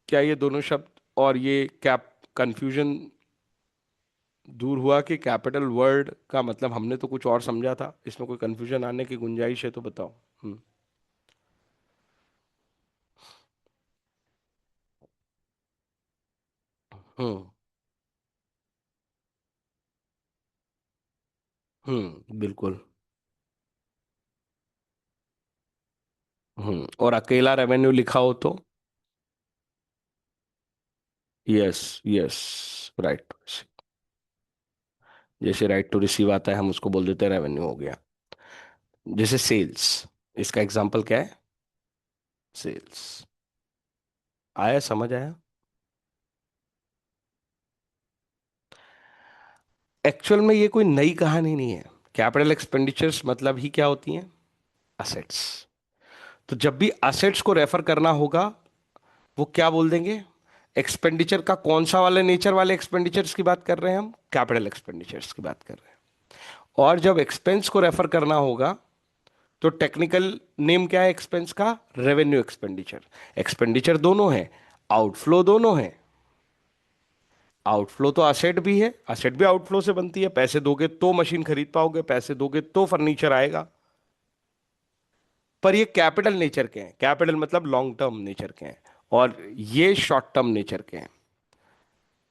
क्या ये दोनों शब्द और ये कैप कंफ्यूजन दूर हुआ कि कैपिटल वर्ड का मतलब हमने तो कुछ और समझा था, इसमें कोई कंफ्यूजन आने की गुंजाइश है तो बताओ। हम्म। हम्म। बिल्कुल। और अकेला रेवेन्यू लिखा हो तो? यस। यस। राइट। जैसे राइट टू रिसीव आता है, हम उसको बोल देते हैं रेवेन्यू हो गया। जैसे सेल्स, इसका एग्जांपल क्या है? सेल्स। आया, समझ आया? एक्चुअल में ये कोई नई कहानी नहीं है। कैपिटल एक्सपेंडिचर्स मतलब ही क्या होती हैं? असेट्स। तो जब भी असेट्स को रेफर करना होगा, वो क्या बोल देंगे? एक्सपेंडिचर का कौन सा वाले नेचर वाले एक्सपेंडिचर्स की बात कर रहे हैं हम? कैपिटल एक्सपेंडिचर्स की बात कर रहे हैं। और जब एक्सपेंस को रेफर करना होगा, तो टेक्निकल नेम क्या है एक्सपेंस का? Revenue expenditure. एक्सपेंडिचर दोनों है, आउटफ्लो दोनों है। आउटफ्लो तो असेट भी है, असेट भी आउटफ्लो से बनती है। पैसे दोगे तो मशीन खरीद पाओगे, पैसे दोगे तो फर्नीचर आएगा। पर ये कैपिटल नेचर के हैं, कैपिटल मतलब लॉन्ग टर्म नेचर के हैं, और ये शॉर्ट टर्म नेचर के हैं।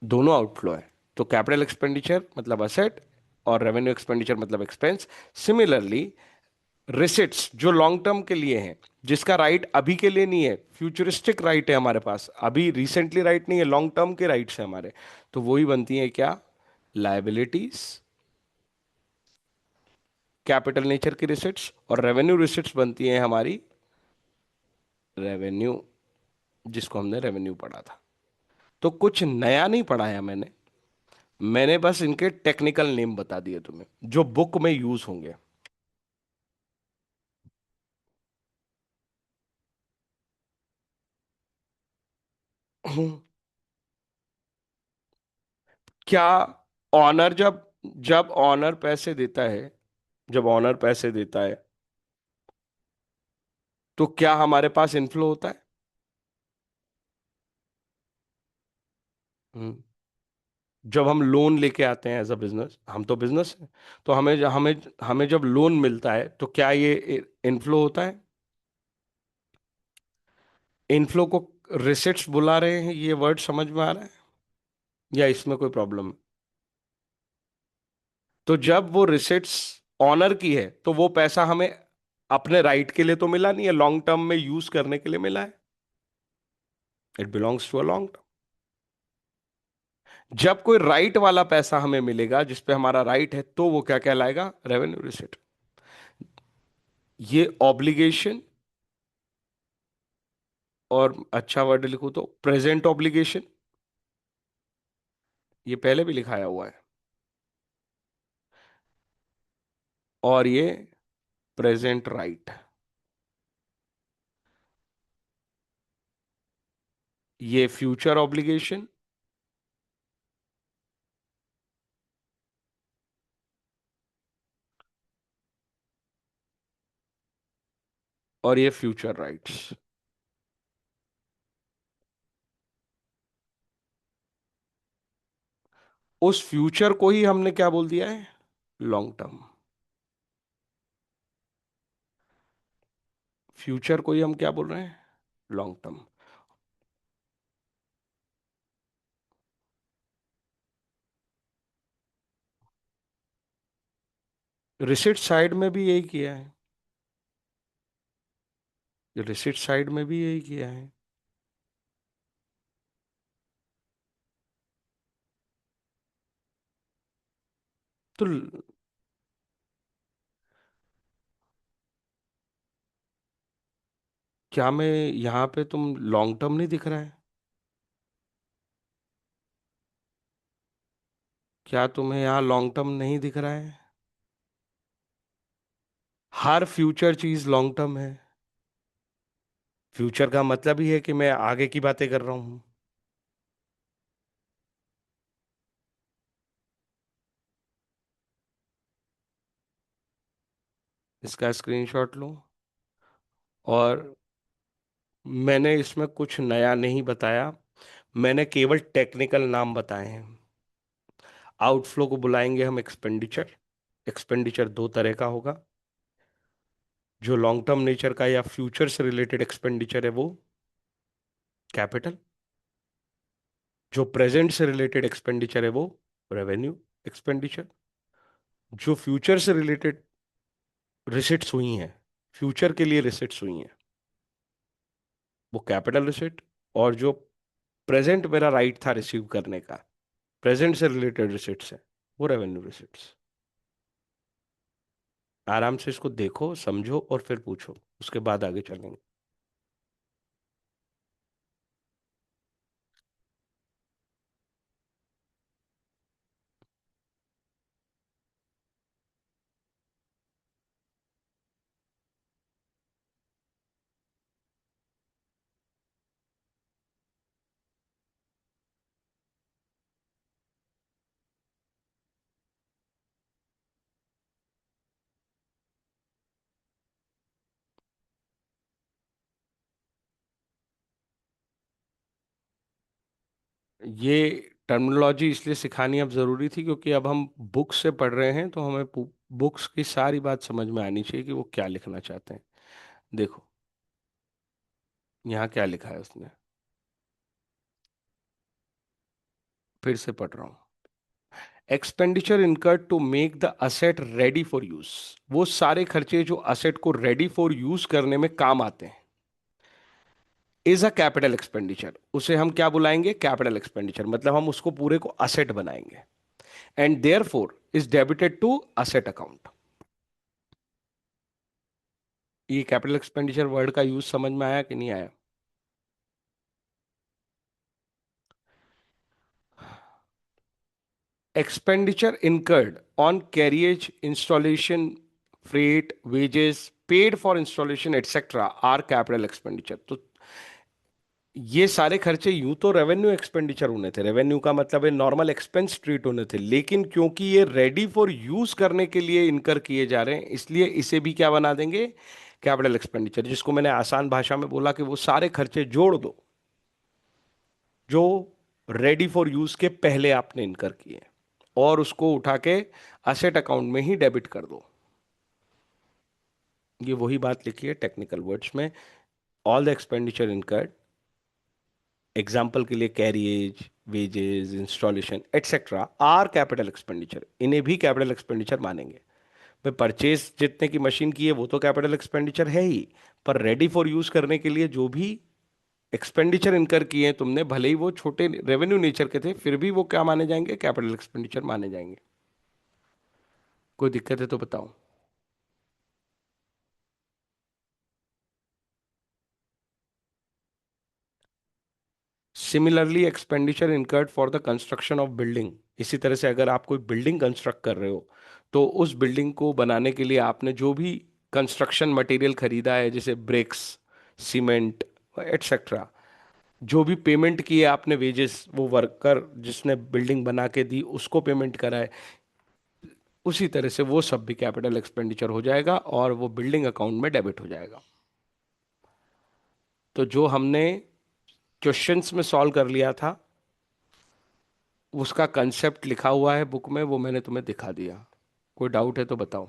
दोनों आउटफ्लो है। तो कैपिटल एक्सपेंडिचर मतलब असेट, और रेवेन्यू एक्सपेंडिचर मतलब एक्सपेंस। सिमिलरली रिसिट्स जो लॉन्ग टर्म के लिए हैं, जिसका राइट अभी के लिए नहीं है, फ्यूचरिस्टिक राइट है हमारे पास, अभी रिसेंटली राइट नहीं है, लॉन्ग टर्म के राइट्स है हमारे, तो वही बनती है क्या? लायबिलिटीज। कैपिटल नेचर की रिसिट्स, और रेवेन्यू रिसिट्स बनती है हमारी रेवेन्यू, जिसको हमने रेवेन्यू पढ़ा था। तो कुछ नया नहीं पढ़ाया मैंने, मैंने बस इनके टेक्निकल नेम बता दिए तुम्हें जो बुक में यूज होंगे। क्या ऑनर जब जब ऑनर पैसे देता है, जब ऑनर पैसे देता है, तो क्या हमारे पास इनफ्लो होता है? हम्म। जब हम लोन लेके आते हैं एज अ बिजनेस, हम तो बिजनेस है, तो हमें हमें हमें जब लोन मिलता है तो क्या ये इनफ्लो होता है? इनफ्लो को रिसिट्स बुला रहे हैं, ये वर्ड समझ में आ रहा है या इसमें कोई प्रॉब्लम है? तो जब वो रिसिट्स ऑनर की है, तो वो पैसा हमें अपने राइट के लिए तो मिला नहीं है, लॉन्ग टर्म में यूज करने के लिए मिला है। It belongs to a long term. जब कोई राइट वाला पैसा हमें मिलेगा जिस पे हमारा राइट है, तो वो क्या कहलाएगा? Revenue receipt. ये ऑब्लिगेशन, और अच्छा वर्ड लिखो तो प्रेजेंट ऑब्लिगेशन, ये पहले भी लिखाया हुआ है। और ये प्रेजेंट राइट, ये फ्यूचर ऑब्लिगेशन, और ये फ्यूचर राइट्स। उस फ्यूचर को ही हमने क्या बोल दिया है? Long term. फ्यूचर को ही हम क्या बोल रहे हैं? Long term. रिसिट साइड में भी यही किया है, रिसिट साइड में भी यही किया है। तो क्या मैं यहाँ पे तुम लॉन्ग टर्म नहीं दिख रहा है? क्या तुम्हें यहाँ लॉन्ग टर्म नहीं दिख रहा है? हर फ्यूचर चीज लॉन्ग टर्म है। फ्यूचर का मतलब ही है कि मैं आगे की बातें कर रहा हूं। इसका स्क्रीनशॉट लो। और मैंने इसमें कुछ नया नहीं बताया, मैंने केवल टेक्निकल नाम बताए हैं। आउटफ्लो को बुलाएंगे हम एक्सपेंडिचर। एक्सपेंडिचर दो तरह का होगा, जो लॉन्ग टर्म नेचर का या फ्यूचर से रिलेटेड एक्सपेंडिचर है वो कैपिटल, जो प्रेजेंट से रिलेटेड एक्सपेंडिचर है वो रेवेन्यू एक्सपेंडिचर, जो फ्यूचर से रिलेटेड रिसिट्स हुई हैं, फ्यूचर के लिए रिसिट्स हुई हैं, वो कैपिटल रिसिट। और जो प्रेजेंट मेरा राइट था रिसीव करने का, प्रेजेंट से रिलेटेड रिसिट्स है, वो रेवेन्यू रिसिट्स। आराम से इसको देखो, समझो और फिर पूछो, उसके बाद आगे चलेंगे। ये टर्मिनोलॉजी इसलिए सिखानी अब जरूरी थी क्योंकि अब हम बुक से पढ़ रहे हैं, तो हमें बुक्स की सारी बात समझ में आनी चाहिए कि वो क्या लिखना चाहते हैं। देखो यहाँ क्या लिखा है उसने, फिर से पढ़ रहा हूँ। Expenditure incurred to make the asset ready for use, वो सारे खर्चे जो असेट को रेडी फॉर यूज करने में काम आते हैं, इज अ कैपिटल एक्सपेंडिचर। उसे हम क्या बुलाएंगे, कैपिटल एक्सपेंडिचर, मतलब हम उसको पूरे को असेट बनाएंगे। And therefore is debited to asset account. ये कैपिटल एक्सपेंडिचर वर्ड का यूज समझ में आया कि नहीं आया? Expenditure incurred on carriage, installation, freight, wages paid for installation etcetera are capital expenditure. तो ये सारे खर्चे यूं तो रेवेन्यू एक्सपेंडिचर होने थे, रेवेन्यू का मतलब है नॉर्मल एक्सपेंस ट्रीट होने थे, लेकिन क्योंकि ये रेडी फॉर यूज करने के लिए इनकर किए जा रहे हैं, इसलिए इसे भी क्या बना देंगे, कैपिटल एक्सपेंडिचर। जिसको मैंने आसान भाषा में बोला कि वो सारे खर्चे जोड़ दो जो रेडी फॉर यूज के पहले आपने इनकर किए, और उसको उठा के असेट अकाउंट में ही डेबिट कर दो। ये वही बात लिखी है टेक्निकल वर्ड्स में। All the expenditure incurred, example के लिए carriage, wages, installation etcetera are capital expenditure, इन्हें भी कैपिटल एक्सपेंडिचर मानेंगे। भाई परचेज जितने की मशीन की है वो तो कैपिटल एक्सपेंडिचर है ही, पर रेडी फॉर यूज करने के लिए जो भी एक्सपेंडिचर इनकर किए हैं तुमने, भले ही वो छोटे रेवेन्यू नेचर के थे, फिर भी वो क्या माने जाएंगे, कैपिटल एक्सपेंडिचर माने जाएंगे। कोई दिक्कत है तो बताओ। Similarly expenditure incurred for the construction of building, इसी तरह से अगर आप कोई बिल्डिंग कंस्ट्रक्ट कर रहे हो, तो उस बिल्डिंग को बनाने के लिए आपने जो भी कंस्ट्रक्शन मटेरियल खरीदा है, जैसे ब्रिक्स, सीमेंट एटसेट्रा, जो भी पेमेंट की है आपने वेजेस, वो वर्कर जिसने बिल्डिंग बना के दी उसको पेमेंट करा है, उसी तरह से वो सब भी कैपिटल एक्सपेंडिचर हो जाएगा और वो बिल्डिंग अकाउंट में डेबिट हो जाएगा। तो जो हमने क्वेश्चंस में सॉल्व कर लिया था, उसका कंसेप्ट लिखा हुआ है बुक में, वो मैंने तुम्हें दिखा दिया। कोई डाउट है तो बताओ।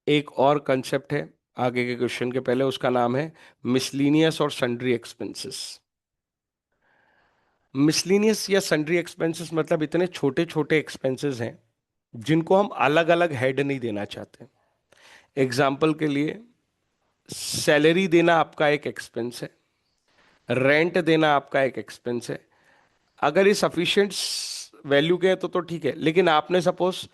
एक और कंसेप्ट है आगे के क्वेश्चन के पहले, उसका नाम है मिसलीनियस और सन्ड्री एक्सपेंसेस। मिसलीनियस या सन्ड्री एक्सपेंसेस मतलब इतने छोटे छोटे एक्सपेंसेस हैं जिनको हम अलग अलग हेड नहीं देना चाहते। एग्जाम्पल के लिए, सैलरी देना आपका एक एक्सपेंस है, रेंट देना आपका एक एक्सपेंस है। अगर ये सफिशिएंट वैल्यू के हैं तो ठीक है, लेकिन आपने सपोज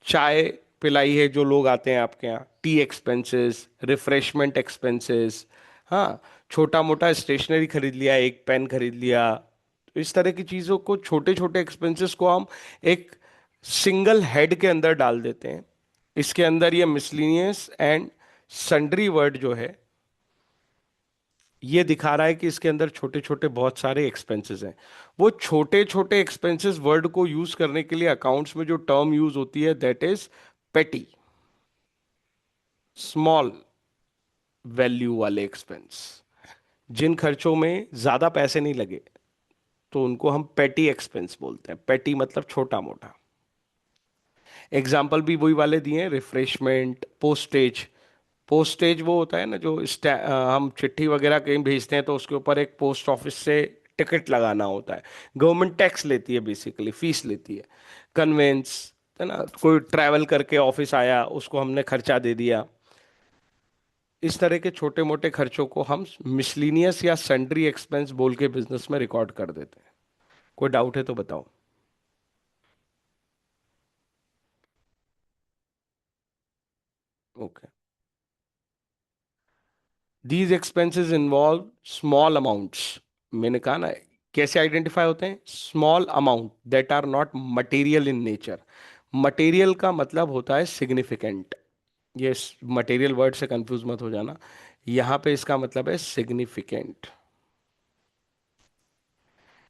चाय पिलाई है जो लोग आते हैं आपके यहाँ, टी एक्सपेंसेस, रिफ्रेशमेंट एक्सपेंसेस, हाँ, छोटा मोटा स्टेशनरी खरीद लिया, एक पेन खरीद लिया, तो इस तरह की चीज़ों को, छोटे छोटे एक्सपेंसेस को हम एक सिंगल हेड के अंदर डाल देते हैं। इसके अंदर ये मिसलिनियस एंड सन्ड्री वर्ड जो है ये दिखा रहा है कि इसके अंदर छोटे छोटे बहुत सारे एक्सपेंसेस हैं। वो छोटे छोटे एक्सपेंसेस वर्ड को यूज करने के लिए अकाउंट्स में जो टर्म यूज होती है दैट इज पेटी, स्मॉल वैल्यू वाले एक्सपेंस। जिन खर्चों में ज्यादा पैसे नहीं लगे तो उनको हम पेटी एक्सपेंस बोलते हैं। पेटी मतलब छोटा मोटा। एग्जाम्पल भी वही वाले दिए हैं, रिफ्रेशमेंट, पोस्टेज। पोस्टेज वो होता है ना जो हम चिट्ठी वगैरह कहीं भेजते हैं तो उसके ऊपर एक पोस्ट ऑफिस से टिकट लगाना होता है। गवर्नमेंट टैक्स लेती है, बेसिकली फीस लेती है। कन्वेंस है ना, कोई ट्रैवल करके ऑफिस आया उसको हमने खर्चा दे दिया। इस तरह के छोटे मोटे खर्चों को हम मिसलिनियस या सन्ड्री एक्सपेंस बोल के बिजनेस में रिकॉर्ड कर देते हैं। कोई डाउट है तो बताओ। Okay. These expenses involve small amounts. मैंने कहा ना, कैसे आइडेंटिफाई होते हैं? Small amount that are not material in nature. Material का मतलब होता है सिग्निफिकेंट। ये मटेरियल वर्ड से कंफ्यूज मत हो जाना। यहां पे इसका मतलब है सिग्निफिकेंट।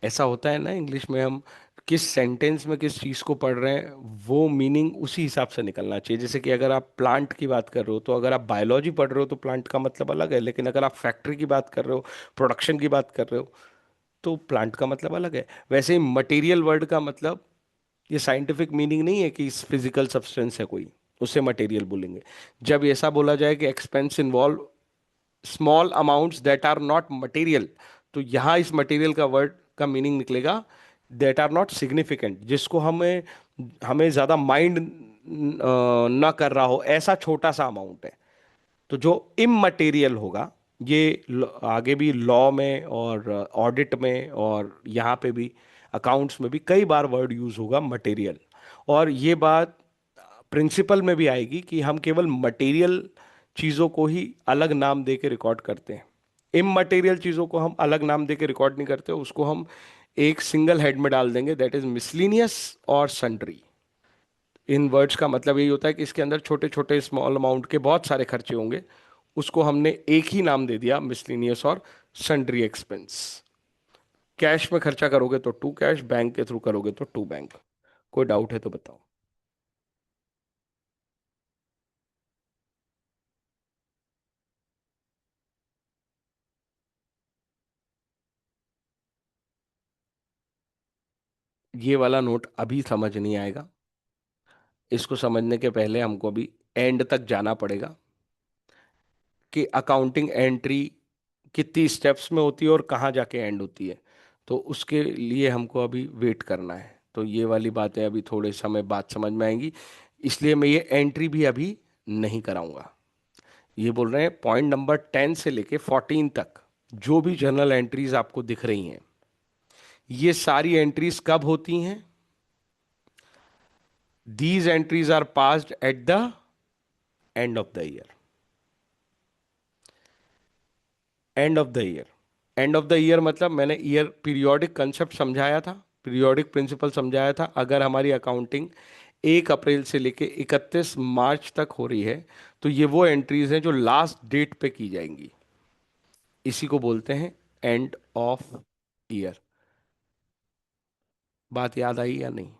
ऐसा होता है ना इंग्लिश में, हम किस सेंटेंस में किस चीज को पढ़ रहे हैं वो मीनिंग उसी हिसाब से निकलना चाहिए। जैसे कि अगर आप प्लांट की बात कर रहे हो तो अगर आप बायोलॉजी पढ़ रहे हो तो प्लांट का मतलब अलग है, लेकिन अगर आप फैक्ट्री की बात कर रहे हो, प्रोडक्शन की बात कर रहे हो, तो प्लांट का मतलब अलग है। वैसे ही मटेरियल वर्ड का मतलब, ये साइंटिफिक मीनिंग नहीं है कि फिजिकल सब्सटेंस है कोई, उसे मटेरियल बोलेंगे। जब ऐसा बोला जाए कि expense involve small amounts that are not material, तो यहां इस मटेरियल का वर्ड का मीनिंग निकलेगा दैट आर नॉट सिग्निफिकेंट, जिसको हमें हमें ज्यादा माइंड ना कर रहा हो, ऐसा छोटा सा अमाउंट है। तो जो इममटेरियल होगा, ये आगे भी लॉ में और ऑडिट में और यहाँ पे भी अकाउंट्स में भी कई बार वर्ड यूज होगा मटेरियल। और ये बात प्रिंसिपल में भी आएगी कि हम केवल मटेरियल चीज़ों को ही अलग नाम दे के रिकॉर्ड करते हैं। इममटेरियल चीज़ों को हम अलग नाम दे के रिकॉर्ड नहीं करते, उसको हम एक सिंगल हेड में डाल देंगे, दैट इज मिसलिनियस और सन्ड्री। इन वर्ड्स का मतलब यही होता है कि इसके अंदर छोटे छोटे स्मॉल अमाउंट के बहुत सारे खर्चे होंगे, उसको हमने एक ही नाम दे दिया, मिसलिनियस और सन्ड्री एक्सपेंस। कैश में खर्चा करोगे तो टू कैश, बैंक के थ्रू करोगे तो टू बैंक। कोई डाउट है तो बताओ। ये वाला नोट अभी समझ नहीं आएगा। इसको समझने के पहले हमको अभी एंड तक जाना पड़ेगा कि अकाउंटिंग एंट्री कितनी स्टेप्स में होती है और कहाँ जाके एंड होती है। तो उसके लिए हमको अभी वेट करना है। तो ये वाली बातें अभी थोड़े समय बाद समझ में आएंगी, इसलिए मैं ये एंट्री भी अभी नहीं कराऊंगा। ये बोल रहे हैं पॉइंट नंबर 10 से लेके 14 तक जो भी जर्नल एंट्रीज आपको दिख रही हैं, ये सारी एंट्रीज कब होती हैं? These entries are passed at the end of the year. End of the year. End of the year मतलब मैंने ईयर पीरियोडिक कंसेप्ट समझाया था, पीरियोडिक प्रिंसिपल समझाया था। अगर हमारी अकाउंटिंग 1 अप्रैल से लेके 31 मार्च तक हो रही है तो ये वो एंट्रीज हैं जो लास्ट डेट पे की जाएंगी। इसी को बोलते हैं एंड ऑफ ईयर। बात याद आई या नहीं?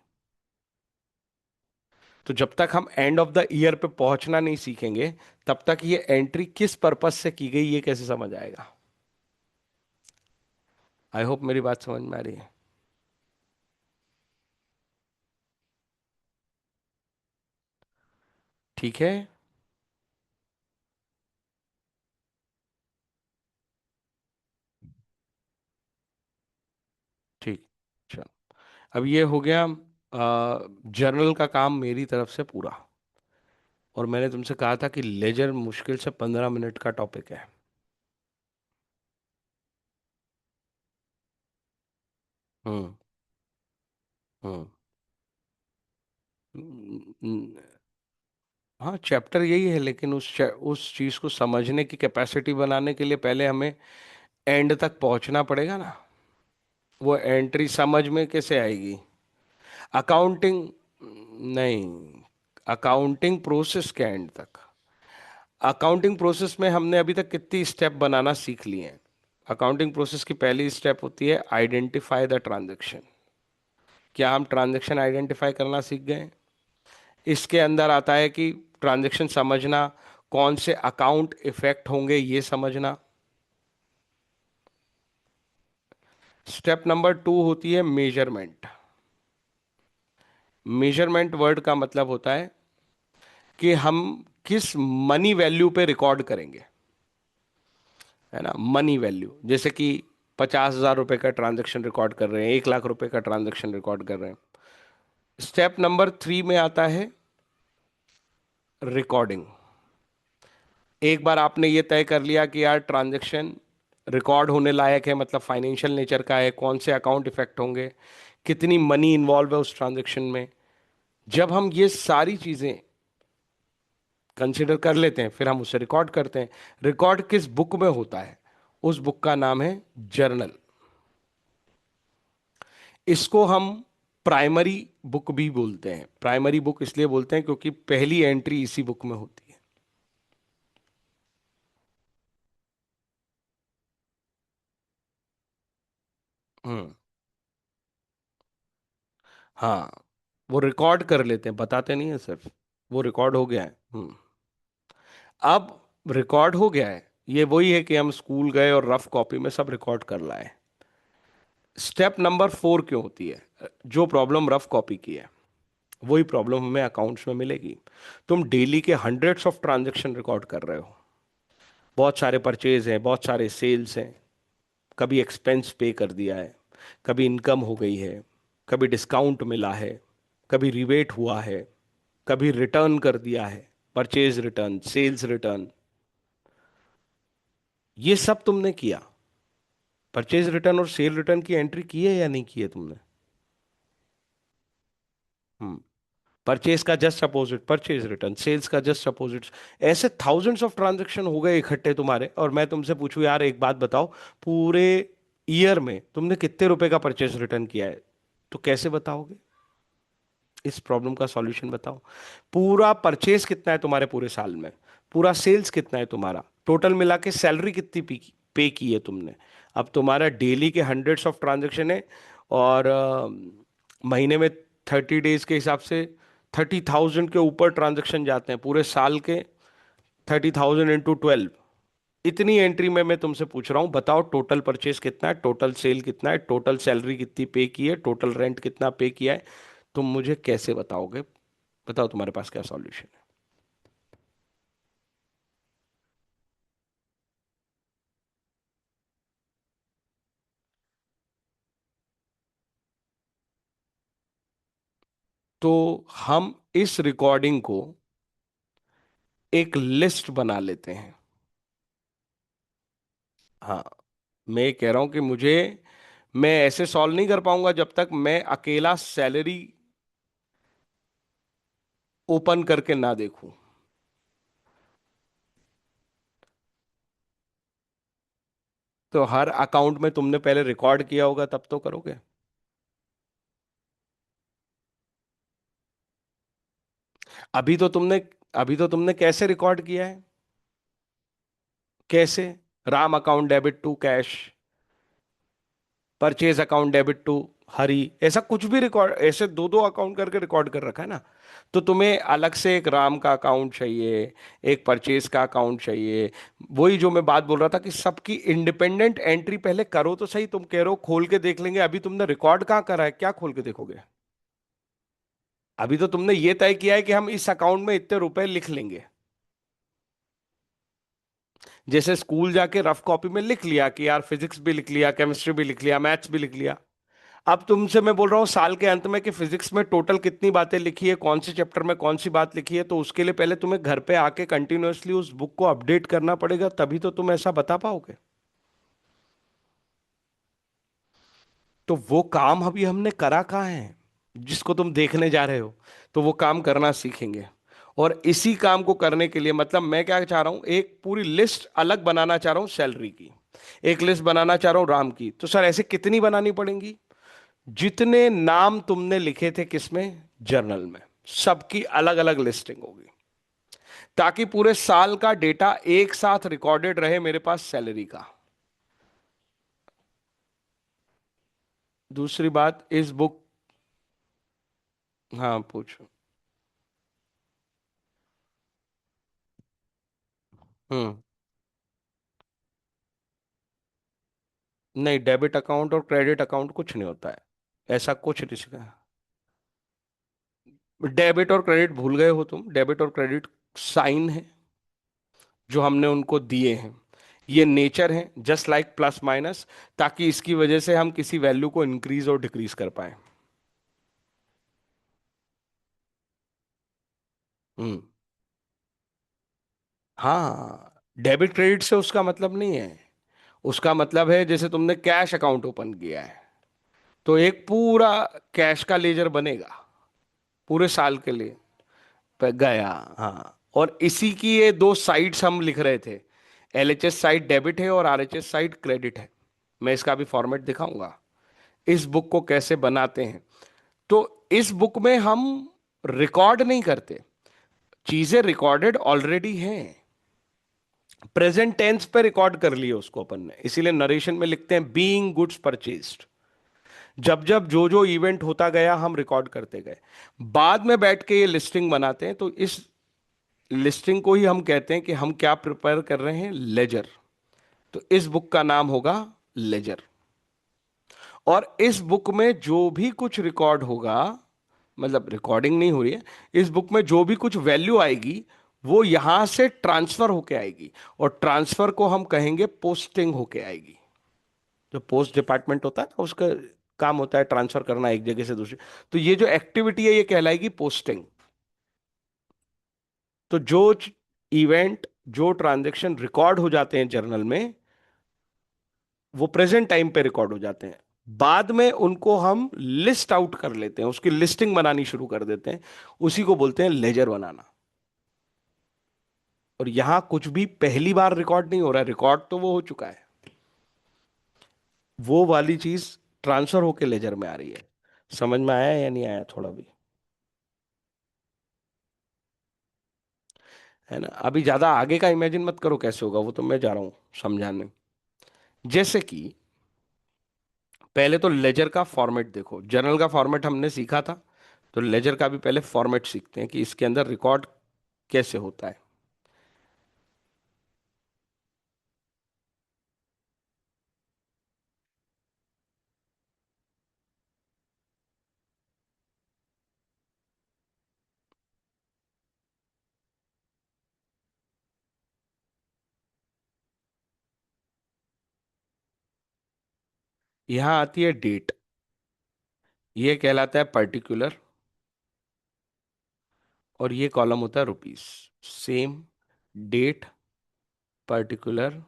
तो जब तक हम एंड ऑफ द ईयर पे पहुंचना नहीं सीखेंगे तब तक ये एंट्री किस पर्पस से की गई ये कैसे समझ आएगा? आई होप मेरी बात समझ में आ रही है। ठीक है। ठीक। चलो, अब ये हो गया जर्नल का काम मेरी तरफ से पूरा। और मैंने तुमसे कहा था कि लेजर मुश्किल से 15 मिनट का टॉपिक है। हम्म। हम्म। हाँ, चैप्टर यही है, लेकिन उस चीज को समझने की कैपेसिटी बनाने के लिए पहले हमें एंड तक पहुंचना पड़ेगा ना। वो एंट्री समझ में कैसे आएगी? अकाउंटिंग नहीं, अकाउंटिंग प्रोसेस के एंड तक। अकाउंटिंग प्रोसेस में हमने अभी तक कितनी स्टेप बनाना सीख लिए हैं? अकाउंटिंग प्रोसेस की पहली स्टेप होती है आइडेंटिफाई द ट्रांजैक्शन। क्या हम ट्रांजैक्शन आइडेंटिफाई करना सीख गए? इसके अंदर आता है कि ट्रांजैक्शन समझना, कौन से अकाउंट इफेक्ट होंगे ये समझना। स्टेप नंबर 2 होती है मेजरमेंट। मेजरमेंट वर्ड का मतलब होता है कि हम किस मनी वैल्यू पे रिकॉर्ड करेंगे, है ना। मनी वैल्यू, जैसे कि 50,000 रुपए का ट्रांजैक्शन रिकॉर्ड कर रहे हैं, 1 लाख रुपए का ट्रांजैक्शन रिकॉर्ड कर रहे हैं। स्टेप नंबर 3 में आता है रिकॉर्डिंग। एक बार आपने ये तय कर लिया कि यार ट्रांजैक्शन रिकॉर्ड होने लायक है, मतलब फाइनेंशियल नेचर का है, कौन से अकाउंट इफेक्ट होंगे, कितनी मनी इन्वॉल्व है उस ट्रांजैक्शन में, जब हम ये सारी चीजें कंसिडर कर लेते हैं फिर हम उसे रिकॉर्ड करते हैं। रिकॉर्ड किस बुक में होता है? उस बुक का नाम है जर्नल। इसको हम प्राइमरी बुक भी बोलते हैं। प्राइमरी बुक इसलिए बोलते हैं क्योंकि पहली एंट्री इसी बुक में होती है। हम्म। हाँ, वो रिकॉर्ड कर लेते हैं, बताते नहीं है सिर्फ। वो रिकॉर्ड हो गया है। अब रिकॉर्ड हो गया है, ये वही है कि हम स्कूल गए और रफ कॉपी में सब रिकॉर्ड कर लाए। स्टेप नंबर 4 क्यों होती है? जो प्रॉब्लम रफ कॉपी की है वही प्रॉब्लम हमें अकाउंट्स में मिलेगी। तुम डेली के हंड्रेड्स ऑफ ट्रांजैक्शन रिकॉर्ड कर रहे हो, बहुत सारे परचेज हैं, बहुत सारे सेल्स हैं, कभी एक्सपेंस पे कर दिया है, कभी इनकम हो गई है, कभी डिस्काउंट मिला है, कभी रिबेट हुआ है, कभी रिटर्न कर दिया है, परचेज रिटर्न, सेल्स रिटर्न, ये सब तुमने किया। परचेज रिटर्न और सेल रिटर्न की एंट्री की है या नहीं की है तुमने? हम्म। परचेज का just opposite purchase return, sales का जस्ट अपोजिट। ऐसे थाउजेंड्स ऑफ ट्रांजैक्शन हो गए इकट्ठे तुम्हारे, और मैं तुमसे पूछूं यार एक बात बताओ, पूरे ईयर में तुमने कितने रुपए का परचेज रिटर्न किया है? तो कैसे बताओगे? इस प्रॉब्लम का सॉल्यूशन बताओ। पूरा परचेज कितना है तुम्हारे पूरे साल में, पूरा सेल्स कितना है तुम्हारा, टोटल मिला के सैलरी कितनी पे की है तुमने। अब तुम्हारा डेली के हंड्रेड्स ऑफ ट्रांजेक्शन है, और महीने में 30 डेज के हिसाब से 30,000 के ऊपर ट्रांजेक्शन जाते हैं, पूरे साल के 30,000 इंटू 12। इतनी एंट्री में मैं तुमसे पूछ रहा हूं, बताओ टोटल परचेज कितना है, टोटल सेल कितना है, टोटल सैलरी कितनी पे की है, टोटल रेंट कितना पे किया है। तुम मुझे कैसे बताओगे? बताओ तुम्हारे पास क्या सॉल्यूशन है? तो हम इस रिकॉर्डिंग को एक लिस्ट बना लेते हैं। हाँ, मैं ये कह रहा हूं कि मुझे, मैं ऐसे सॉल्व नहीं कर पाऊंगा जब तक मैं अकेला सैलरी ओपन करके ना देखूं। तो हर अकाउंट में तुमने पहले रिकॉर्ड किया होगा तब तो करोगे। अभी तो तुमने अभी तो तुमने कैसे रिकॉर्ड किया है? कैसे? Ram account debit to cash, purchase account debit to Hari, ऐसा कुछ भी रिकॉर्ड, ऐसे दो दो अकाउंट करके रिकॉर्ड कर रखा है ना। तो तुम्हें अलग से एक राम का अकाउंट चाहिए, एक परचेज का अकाउंट चाहिए। वही जो मैं बात बोल रहा था कि सबकी इंडिपेंडेंट एंट्री पहले करो तो सही। तुम कह रहे हो खोल के देख लेंगे, अभी तुमने रिकॉर्ड कहाँ करा है, क्या खोल के देखोगे? अभी तो तुमने ये तय किया है कि हम इस अकाउंट में इतने रुपए लिख लेंगे। जैसे स्कूल जाके रफ कॉपी में लिख लिया कि यार फिजिक्स भी लिख लिया, केमिस्ट्री भी लिख लिया, मैथ्स भी लिख लिया। अब तुमसे मैं बोल रहा हूँ साल के अंत में कि फिजिक्स में टोटल कितनी बातें लिखी है, कौन से चैप्टर में कौन सी बात लिखी है, तो उसके लिए पहले तुम्हें घर पे आके कंटिन्यूअसली उस बुक को अपडेट करना पड़ेगा, तभी तो तुम ऐसा बता पाओगे। तो वो काम अभी हमने करा कहाँ है जिसको तुम देखने जा रहे हो? तो वो काम करना सीखेंगे। और इसी काम को करने के लिए, मतलब मैं क्या चाह रहा हूं, एक पूरी लिस्ट अलग बनाना चाह रहा हूं सैलरी की, एक लिस्ट बनाना चाह रहा हूं राम की। तो सर ऐसे कितनी बनानी पड़ेंगी? जितने नाम तुमने लिखे थे किसमें, जर्नल में, सबकी अलग अलग लिस्टिंग होगी, ताकि पूरे साल का डेटा एक साथ रिकॉर्डेड रहे मेरे पास सैलरी का। दूसरी बात इस बुक। हाँ पूछो। हम्म। नहीं, डेबिट अकाउंट और क्रेडिट अकाउंट कुछ नहीं होता है, ऐसा कुछ नहीं सीखा। डेबिट और क्रेडिट भूल गए हो तुम, डेबिट और क्रेडिट साइन है जो हमने उनको दिए हैं। ये नेचर है, जस्ट लाइक प्लस माइनस, ताकि इसकी वजह से हम किसी वैल्यू को इंक्रीज और डिक्रीज कर पाए। हम्म। हाँ, डेबिट क्रेडिट से उसका मतलब नहीं है। उसका मतलब है जैसे तुमने कैश अकाउंट ओपन किया है, तो एक पूरा कैश का लेजर बनेगा पूरे साल के लिए। गया। हाँ, और इसी की ये दो साइड्स हम लिख रहे थे। एलएचएस साइड डेबिट है और आरएचएस साइड क्रेडिट है। मैं इसका भी फॉर्मेट दिखाऊंगा, इस बुक को कैसे बनाते हैं। तो इस बुक में हम रिकॉर्ड नहीं करते, चीजें रिकॉर्डेड ऑलरेडी हैं। प्रेजेंट टेंस पे रिकॉर्ड कर लिए उसको अपन ने, इसीलिए नरेशन में लिखते हैं बीइंग गुड्स परचेज्ड। जब जब जो जो इवेंट होता गया हम रिकॉर्ड करते गए, बाद में बैठ के ये लिस्टिंग बनाते हैं। तो इस लिस्टिंग को ही हम कहते हैं कि हम क्या प्रिपेयर कर रहे हैं, लेजर। तो इस बुक का नाम होगा लेजर। और इस बुक में जो भी कुछ रिकॉर्ड होगा, मतलब रिकॉर्डिंग नहीं हो रही है, इस बुक में जो भी कुछ वैल्यू आएगी वो यहां से ट्रांसफर होके आएगी। और ट्रांसफर को हम कहेंगे पोस्टिंग होके आएगी। जो पोस्ट डिपार्टमेंट होता है ना, उसका काम होता है ट्रांसफर करना एक जगह से दूसरी। तो ये जो एक्टिविटी है ये कहलाएगी पोस्टिंग। तो जो इवेंट, जो ट्रांजैक्शन रिकॉर्ड हो जाते हैं जर्नल में, वो प्रेजेंट टाइम पे रिकॉर्ड हो जाते हैं। बाद में उनको हम लिस्ट आउट कर लेते हैं, उसकी लिस्टिंग बनानी शुरू कर देते हैं। उसी को बोलते हैं लेजर बनाना। और यहां कुछ भी पहली बार रिकॉर्ड नहीं हो रहा है, रिकॉर्ड तो वो हो चुका है। वो वाली चीज ट्रांसफर होके लेजर में आ रही है। समझ में आया या नहीं आया थोड़ा भी? है ना? अभी ज्यादा आगे का इमेजिन मत करो कैसे होगा, वो तो मैं जा रहा हूं समझाने। जैसे कि पहले तो लेजर का फॉर्मेट देखो, जर्नल का फॉर्मेट हमने सीखा था। तो लेजर का भी पहले फॉर्मेट सीखते हैं कि इसके अंदर रिकॉर्ड कैसे होता है। यहां आती है डेट, ये कहलाता है पर्टिकुलर। और ये कॉलम होता है rupees. Same, date, particulars,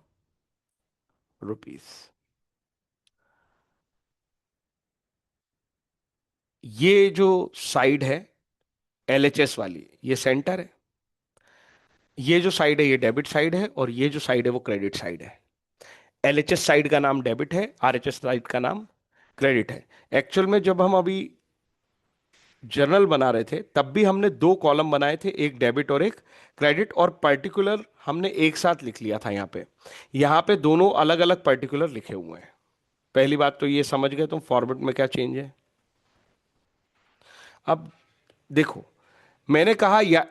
rupees. ये जो साइड है एलएचएस वाली, ये सेंटर है। ये जो साइड है ये डेबिट साइड है, और ये जो साइड है वो क्रेडिट साइड है। एलएचएस साइड का नाम डेबिट है, आरएचएस साइड का नाम क्रेडिट है। एक्चुअल में जब हम अभी जर्नल बना रहे थे तब भी हमने दो कॉलम बनाए थे, एक डेबिट और एक क्रेडिट। और पर्टिकुलर हमने एक साथ लिख लिया था यहाँ पे। यहाँ पे दोनों अलग अलग पर्टिकुलर लिखे हुए हैं। पहली बात तो ये समझ गए तुम फॉर्मेट में क्या चेंज है। अब देखो, मैंने कहा या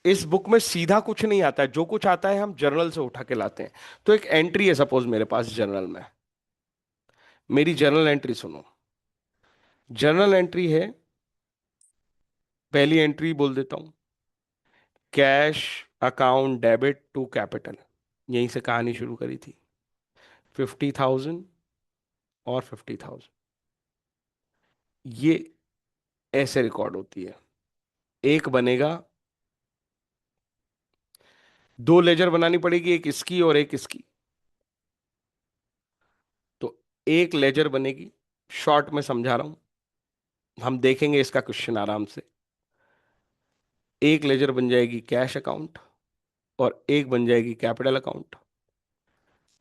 इस बुक में सीधा कुछ नहीं आता है, जो कुछ आता है हम जर्नल से उठा के लाते हैं। तो एक एंट्री है सपोज मेरे पास जर्नल में, मेरी जर्नल एंट्री सुनो। जर्नल एंट्री है, पहली एंट्री बोल देता हूं, cash account debit to capital. यहीं से कहानी शुरू करी थी। 50,000 और 50,000, ये ऐसे रिकॉर्ड होती है। एक बनेगा, दो लेजर बनानी पड़ेगी, एक इसकी और एक इसकी। तो एक लेजर बनेगी, शॉर्ट में समझा रहा हूं, हम देखेंगे इसका क्वेश्चन आराम से। एक लेजर बन जाएगी कैश अकाउंट, और एक बन जाएगी कैपिटल अकाउंट।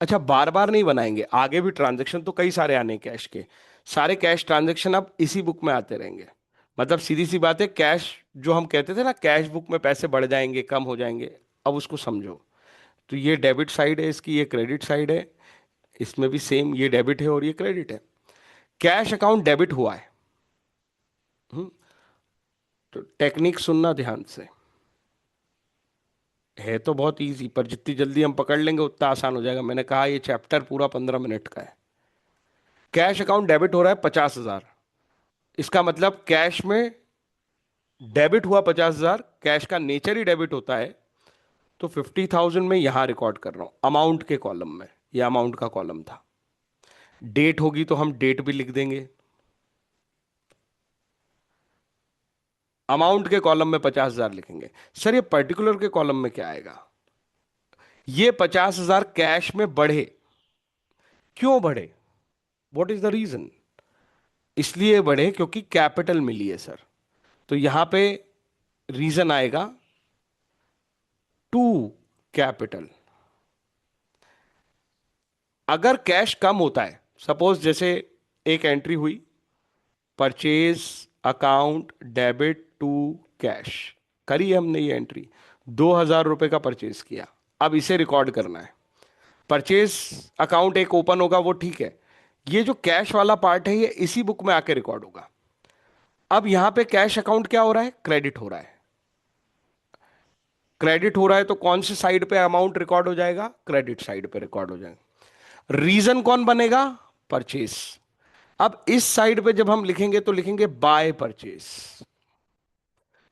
अच्छा, बार बार नहीं बनाएंगे, आगे भी ट्रांजैक्शन तो कई सारे आने हैं कैश के। सारे कैश ट्रांजैक्शन अब इसी बुक में आते रहेंगे। मतलब सीधी सी बात है, कैश जो हम कहते थे ना, कैश बुक में पैसे बढ़ जाएंगे कम हो जाएंगे, अब उसको समझो। तो ये डेबिट साइड है इसकी, ये क्रेडिट साइड है। इसमें भी सेम, ये डेबिट है और ये क्रेडिट है। कैश अकाउंट डेबिट हुआ हम्म, तो टेक्निक सुनना ध्यान से। है तो बहुत इजी, पर जितनी जल्दी हम पकड़ लेंगे उतना आसान हो जाएगा। मैंने कहा ये चैप्टर पूरा 15 मिनट का है। कैश अकाउंट डेबिट हो रहा है 50,000। इसका मतलब कैश में डेबिट हुआ 50,000, कैश का नेचर ही डेबिट होता है। तो 50,000 में यहां रिकॉर्ड कर रहा हूं अमाउंट के कॉलम में। यह अमाउंट का कॉलम था। डेट होगी तो हम डेट भी लिख देंगे। अमाउंट के कॉलम में 50,000 लिखेंगे। सर ये पर्टिकुलर के कॉलम में क्या आएगा? ये 50,000 कैश में बढ़े। क्यों बढ़े? What is the reason? इसलिए बढ़े क्योंकि कैपिटल मिली है सर। तो यहां पे रीजन आएगा टू कैपिटल। अगर कैश कम होता है, सपोज जैसे एक एंट्री हुई, purchase account debit to cash, करी हमने ये एंट्री, 2,000 रुपए का परचेज किया। अब इसे रिकॉर्ड करना है। परचेज अकाउंट एक ओपन होगा, वो ठीक है। ये जो कैश वाला पार्ट है ये इसी बुक में आके रिकॉर्ड होगा। अब यहां पे कैश अकाउंट क्या हो रहा है? क्रेडिट हो रहा है। क्रेडिट हो रहा है तो कौन सी साइड पे अमाउंट रिकॉर्ड हो जाएगा? क्रेडिट साइड पे रिकॉर्ड हो जाएगा। रीजन कौन बनेगा? परचेस। अब इस साइड पे जब हम लिखेंगे तो लिखेंगे बाय परचेस।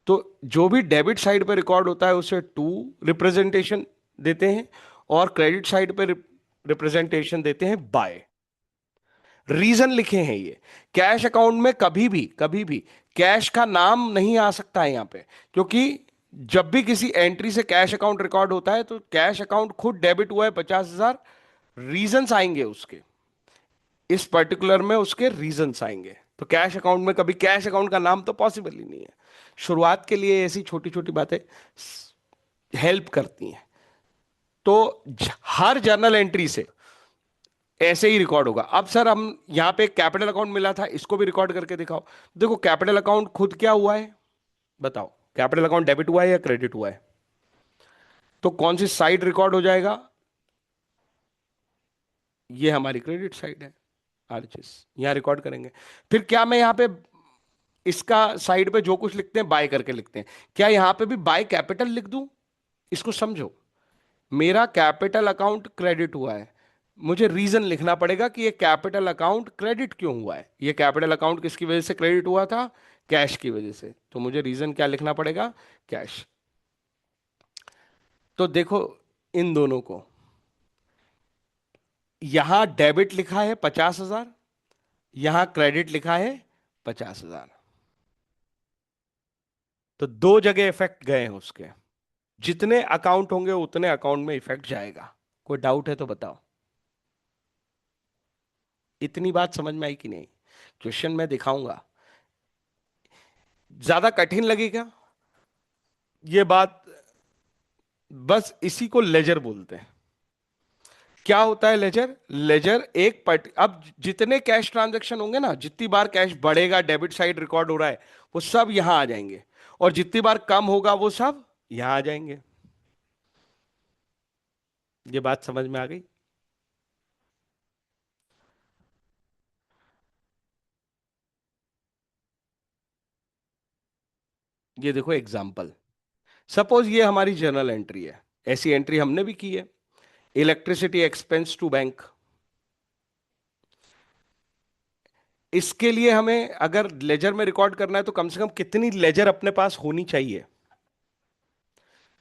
तो जो भी डेबिट साइड पे रिकॉर्ड होता है उसे टू रिप्रेजेंटेशन देते हैं, और क्रेडिट साइड पे रिप्रेजेंटेशन देते हैं बाय। रीजन लिखे हैं ये। कैश अकाउंट में कभी भी कैश का नाम नहीं आ सकता है यहां पे, क्योंकि जब भी किसी एंट्री से कैश अकाउंट रिकॉर्ड होता है तो कैश अकाउंट खुद डेबिट हुआ है 50,000। रीजंस आएंगे उसके, इस पर्टिकुलर में उसके रीजंस आएंगे। तो कैश अकाउंट में कभी कैश अकाउंट का नाम तो पॉसिबल ही नहीं है। शुरुआत के लिए ऐसी छोटी छोटी बातें हेल्प करती हैं। तो हर जर्नल एंट्री से ऐसे ही रिकॉर्ड होगा। अब सर हम यहां पे कैपिटल अकाउंट मिला था, इसको भी रिकॉर्ड करके दिखाओ। देखो कैपिटल अकाउंट खुद क्या हुआ है, बताओ। कैपिटल अकाउंट डेबिट हुआ है या क्रेडिट हुआ है? तो कौन सी साइड रिकॉर्ड हो जाएगा? ये हमारी क्रेडिट साइड है। आरएचएस यहां रिकॉर्ड करेंगे। फिर क्या मैं यहां पे इसका साइड पे जो कुछ लिखते हैं बाय करके लिखते हैं, क्या यहां पे भी बाय कैपिटल लिख दूं? इसको समझो। मेरा कैपिटल अकाउंट क्रेडिट हुआ है, मुझे रीजन लिखना पड़ेगा कि ये कैपिटल अकाउंट क्रेडिट क्यों हुआ है। ये कैपिटल अकाउंट किसकी वजह से क्रेडिट हुआ था? कैश की वजह से। तो मुझे रीजन क्या लिखना पड़ेगा? कैश। तो देखो इन दोनों को, यहां डेबिट लिखा है 50,000, यहां क्रेडिट लिखा है 50,000। तो दो जगह इफेक्ट गए हैं उसके। जितने अकाउंट होंगे उतने अकाउंट में इफेक्ट जाएगा। कोई डाउट है तो बताओ। इतनी बात समझ में आई कि नहीं? क्वेश्चन मैं दिखाऊंगा। ज्यादा कठिन लगेगा ये बात? बस इसी को लेजर बोलते हैं। क्या होता है लेजर? लेजर एक अब जितने कैश ट्रांजैक्शन होंगे ना, जितनी बार कैश बढ़ेगा डेबिट साइड रिकॉर्ड हो रहा है, वो सब यहां आ जाएंगे। और जितनी बार कम होगा वो सब यहां आ जाएंगे। ये बात समझ में आ गई? ये देखो एग्जाम्पल। सपोज ये हमारी जर्नल एंट्री है, ऐसी एंट्री हमने भी की है। Electricity expense to bank. इसके लिए हमें अगर लेजर में रिकॉर्ड करना है तो कम से कम कितनी लेजर अपने पास होनी चाहिए?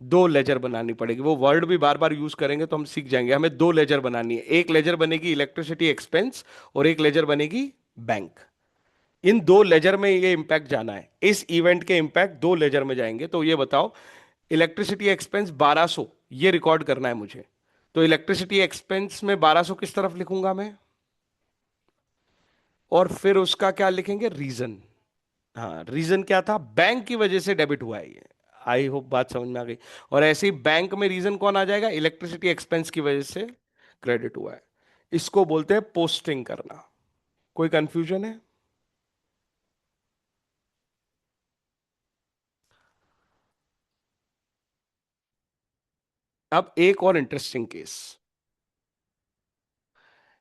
दो लेजर बनानी पड़ेगी। वो वर्ड भी बार बार यूज करेंगे तो हम सीख जाएंगे। हमें दो लेजर बनानी है। एक लेजर बनेगी इलेक्ट्रिसिटी एक्सपेंस, और एक लेजर बनेगी बैंक। इन दो लेजर में ये इंपैक्ट जाना है। इस इवेंट के इंपैक्ट दो लेजर में जाएंगे। तो ये बताओ, इलेक्ट्रिसिटी एक्सपेंस 1200 ये रिकॉर्ड करना है मुझे। तो इलेक्ट्रिसिटी एक्सपेंस में 1200 किस तरफ लिखूंगा मैं? और फिर उसका क्या लिखेंगे? रीजन। हाँ, रीजन क्या था? बैंक की वजह से डेबिट हुआ है ये। आई होप बात समझ में आ गई। और ऐसे ही बैंक में रीजन कौन आ जाएगा? इलेक्ट्रिसिटी एक्सपेंस की वजह से क्रेडिट हुआ है। इसको बोलते हैं पोस्टिंग करना। कोई कंफ्यूजन है? अब एक और इंटरेस्टिंग केस।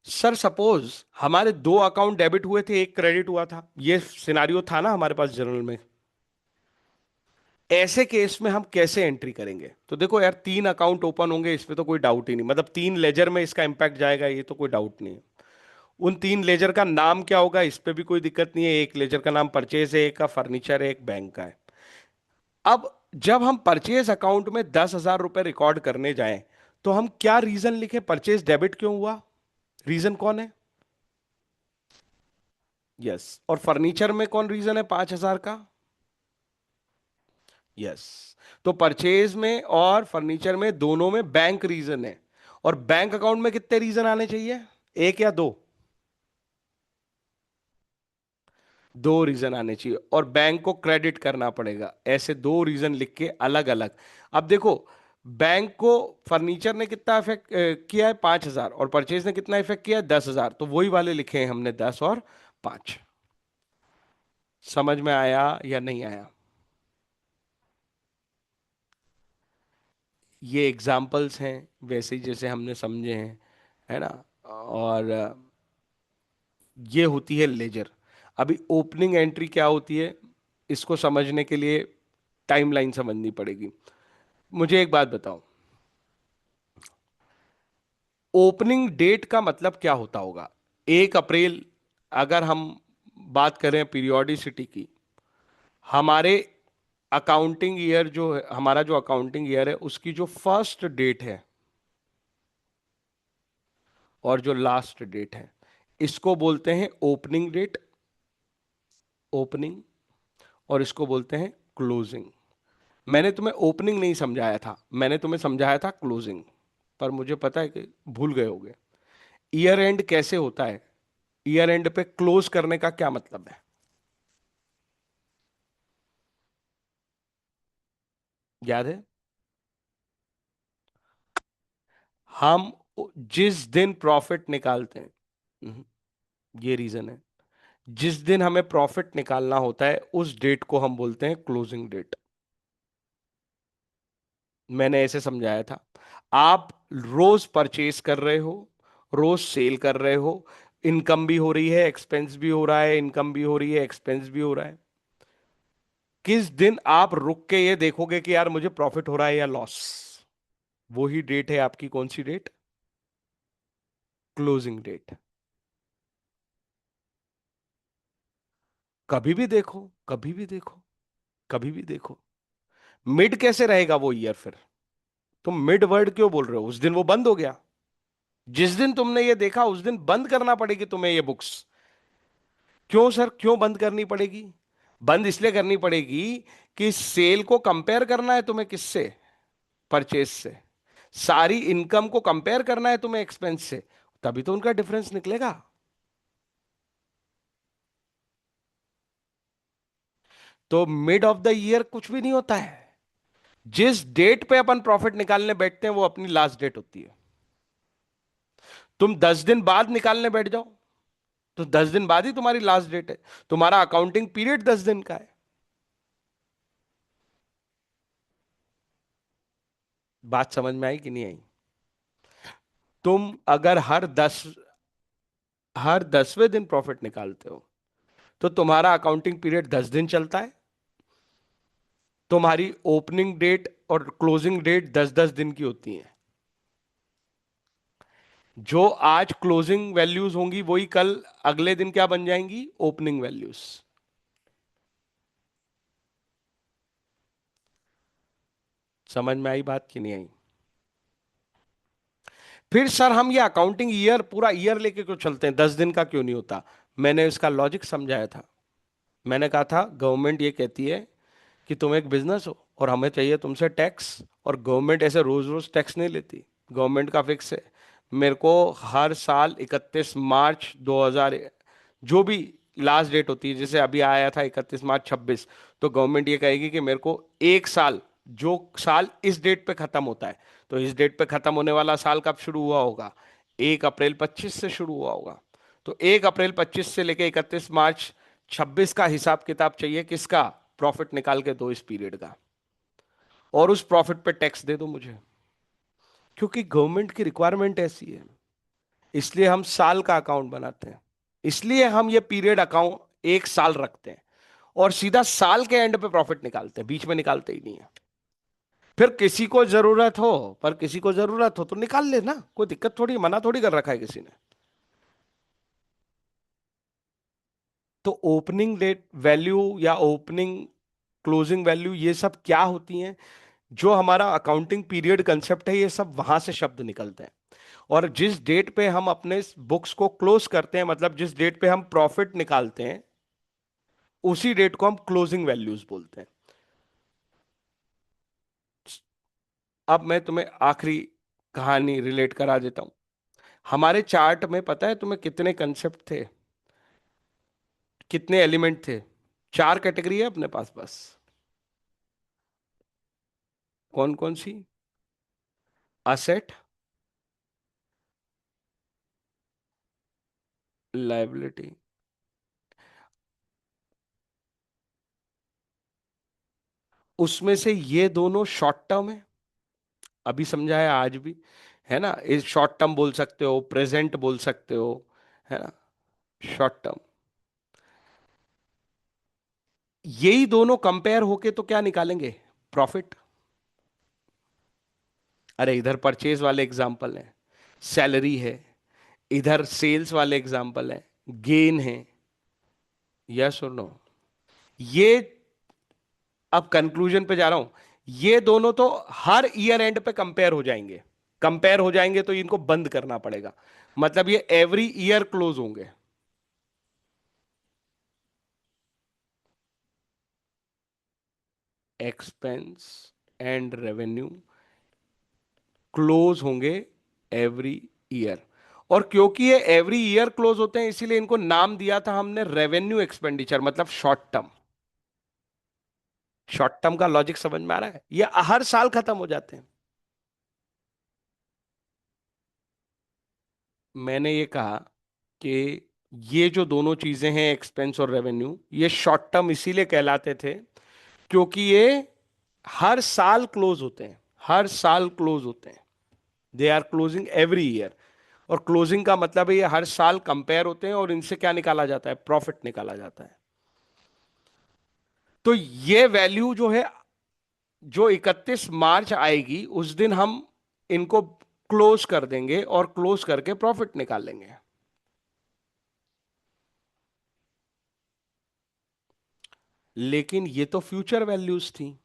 सर सपोज हमारे दो अकाउंट डेबिट हुए थे, एक क्रेडिट हुआ था, ये सिनारियो था ना हमारे पास जर्नल में। ऐसे केस में हम कैसे एंट्री करेंगे? तो देखो यार, तीन अकाउंट ओपन होंगे, इसमें तो कोई डाउट ही नहीं, मतलब तीन लेजर में इसका इंपैक्ट जाएगा, ये तो कोई डाउट नहीं है। उन तीन लेजर का नाम क्या होगा, इस पे भी कोई दिक्कत नहीं है। एक लेजर का नाम परचेज है, एक का फर्नीचर है, एक बैंक का है। अब जब हम परचेज अकाउंट में 10,000 रुपए रिकॉर्ड करने जाएं, तो हम क्या रीजन लिखे? परचेज डेबिट क्यों हुआ? रीजन कौन है? यस। और फर्नीचर में कौन रीजन है 5,000 का? यस। तो परचेज में और फर्नीचर में दोनों में बैंक रीजन है। और बैंक अकाउंट में कितने रीजन आने चाहिए? एक या दो? दो रीजन आने चाहिए, और बैंक को क्रेडिट करना पड़ेगा, ऐसे दो रीजन लिख के अलग अलग। अब देखो, बैंक को फर्नीचर ने कितना इफेक्ट किया है? 5,000। और परचेज ने कितना इफेक्ट किया है? 10,000। तो वही वाले लिखे हैं हमने, 10 और 5। समझ में आया या नहीं आया? ये एग्जाम्पल्स हैं, वैसे ही जैसे हमने समझे हैं, है ना। और ये होती है लेजर। अभी ओपनिंग एंट्री क्या होती है, इसको समझने के लिए टाइमलाइन समझनी पड़ेगी। मुझे एक बात बताओ, ओपनिंग डेट का मतलब क्या होता होगा? 1 अप्रैल, अगर हम बात करें पीरियोडिसिटी की, हमारे अकाउंटिंग ईयर जो है, हमारा जो अकाउंटिंग ईयर है, उसकी जो फर्स्ट डेट है और जो लास्ट डेट है, इसको बोलते हैं ओपनिंग डेट, ओपनिंग। और इसको बोलते हैं क्लोजिंग। मैंने तुम्हें ओपनिंग नहीं समझाया था, मैंने तुम्हें समझाया था क्लोजिंग। पर मुझे पता है कि भूल गए होगे। ईयर एंड कैसे होता है? ईयर एंड पे क्लोज करने का क्या मतलब है? याद है? हम जिस दिन प्रॉफिट निकालते हैं, हम्म, ये रीजन है। जिस दिन हमें प्रॉफिट निकालना होता है, उस डेट को हम बोलते हैं क्लोजिंग डेट। मैंने ऐसे समझाया था। आप रोज परचेज कर रहे हो, रोज सेल कर रहे हो, इनकम भी हो रही है, एक्सपेंस भी हो रहा है, इनकम भी हो रही है, एक्सपेंस भी हो रहा है। किस दिन आप रुक के ये देखोगे कि यार मुझे प्रॉफिट हो रहा है या लॉस? वही डेट है आपकी, कौन सी डेट? Closing date. कभी भी देखो, कभी भी देखो, कभी भी देखो। मिड कैसे रहेगा वो ईयर फिर? तुम मिड वर्ड क्यों बोल रहे हो? उस दिन वो बंद हो गया। जिस दिन तुमने ये देखा, उस दिन बंद करना पड़ेगी तुम्हें ये बुक्स। क्यों सर, क्यों बंद करनी पड़ेगी? बंद इसलिए करनी पड़ेगी कि सेल को कंपेयर करना है तुम्हें, किससे? परचेज से। सारी इनकम को कंपेयर करना है तुम्हें एक्सपेंस से, तभी तो उनका डिफरेंस निकलेगा। तो मिड ऑफ द ईयर कुछ भी नहीं होता है। जिस डेट पे अपन प्रॉफिट निकालने बैठते हैं, वो अपनी लास्ट डेट होती है। तुम 10 दिन बाद निकालने बैठ जाओ, तो 10 दिन बाद ही तुम्हारी लास्ट डेट है। तुम्हारा अकाउंटिंग पीरियड 10 दिन का है। बात समझ में आई कि नहीं आई? तुम अगर हर 10वें दिन प्रॉफिट निकालते हो, तो तुम्हारा अकाउंटिंग पीरियड 10 दिन चलता है। तुम्हारी ओपनिंग डेट और क्लोजिंग डेट 10-10 दिन की होती हैं। जो आज क्लोजिंग वैल्यूज होंगी, वही कल अगले दिन क्या बन जाएंगी? Opening values. समझ में आई बात कि नहीं आई? फिर सर हम ये अकाउंटिंग ईयर, पूरा ईयर लेके क्यों चलते हैं, 10 दिन का क्यों नहीं होता? मैंने इसका लॉजिक समझाया था। मैंने कहा था गवर्नमेंट ये कहती है कि तुम एक बिजनेस हो और हमें चाहिए तुमसे टैक्स, और गवर्नमेंट ऐसे रोज रोज टैक्स नहीं लेती। गवर्नमेंट का फिक्स है, मेरे को हर साल 31 मार्च 2000, जो भी लास्ट डेट होती है, जैसे अभी आया था 31 मार्च 26, तो गवर्नमेंट ये कहेगी कि मेरे को एक साल, जो साल इस डेट पे खत्म होता है, तो इस डेट पे खत्म होने वाला साल कब शुरू हुआ होगा? 1 अप्रैल 25 से शुरू हुआ होगा। तो 1 अप्रैल 25 से लेके 31 मार्च 26 का हिसाब किताब चाहिए, किसका? प्रॉफिट निकाल के दो इस पीरियड का, और उस प्रॉफिट पे टैक्स दे दो मुझे, क्योंकि गवर्नमेंट की रिक्वायरमेंट ऐसी है। इसलिए हम साल का अकाउंट बनाते हैं। इसलिए हम ये पीरियड अकाउंट 1 साल रखते हैं और सीधा साल के एंड पे प्रॉफिट निकालते हैं, बीच में निकालते ही नहीं है। फिर किसी को जरूरत हो, पर किसी को जरूरत हो तो निकाल ले ना, कोई दिक्कत थोड़ी, मना थोड़ी कर रखा है किसी ने। तो ओपनिंग डेट वैल्यू या ओपनिंग क्लोजिंग वैल्यू ये सब क्या होती हैं? जो हमारा अकाउंटिंग पीरियड कंसेप्ट है, ये सब वहां से शब्द निकलते हैं। और जिस डेट पे हम अपने बुक्स को क्लोज करते हैं, मतलब जिस डेट पे हम प्रॉफिट निकालते हैं, उसी डेट को हम क्लोजिंग वैल्यूज बोलते हैं। अब मैं तुम्हें आखिरी कहानी रिलेट करा देता हूं। हमारे चार्ट में पता है तुम्हें कितने कंसेप्ट थे, कितने एलिमेंट थे? 4 कैटेगरी है अपने पास बस। कौन कौन सी? Asset, liability. उसमें से ये दोनों शॉर्ट टर्म है, अभी समझा है आज भी, है ना? इस शॉर्ट टर्म बोल सकते हो, प्रेजेंट बोल सकते हो, है ना? Short term. यही दोनों कंपेयर होके तो क्या निकालेंगे? प्रॉफिट। अरे इधर परचेज वाले एग्जाम्पल है, सैलरी है, इधर सेल्स वाले एग्जाम्पल है, गेन है। यस और नो? ये, अब कंक्लूजन पे जा रहा हूं। ये दोनों तो हर ईयर एंड पे कंपेयर हो जाएंगे। कंपेयर हो जाएंगे तो इनको बंद करना पड़ेगा, मतलब ये एवरी ईयर क्लोज होंगे। एक्सपेंस एंड रेवेन्यू क्लोज होंगे एवरी ईयर। और क्योंकि ये एवरी ईयर क्लोज होते हैं, इसीलिए इनको नाम दिया था हमने रेवेन्यू एक्सपेंडिचर, मतलब शॉर्ट टर्म। शॉर्ट टर्म का लॉजिक समझ में आ रहा है? ये हर साल खत्म हो जाते हैं। मैंने ये कहा कि ये जो दोनों चीजें हैं, एक्सपेंस और रेवेन्यू, ये शॉर्ट टर्म इसीलिए कहलाते थे क्योंकि ये हर साल क्लोज होते हैं। हर साल क्लोज होते हैं, they are closing every year. और क्लोजिंग का मतलब है ये हर साल कंपेयर होते हैं और इनसे क्या निकाला जाता है? प्रॉफिट निकाला जाता है। तो ये वैल्यू जो है, जो 31 मार्च आएगी, उस दिन हम इनको क्लोज कर देंगे और क्लोज करके प्रॉफिट निकाल लेंगे। लेकिन ये तो फ्यूचर वैल्यूज थी,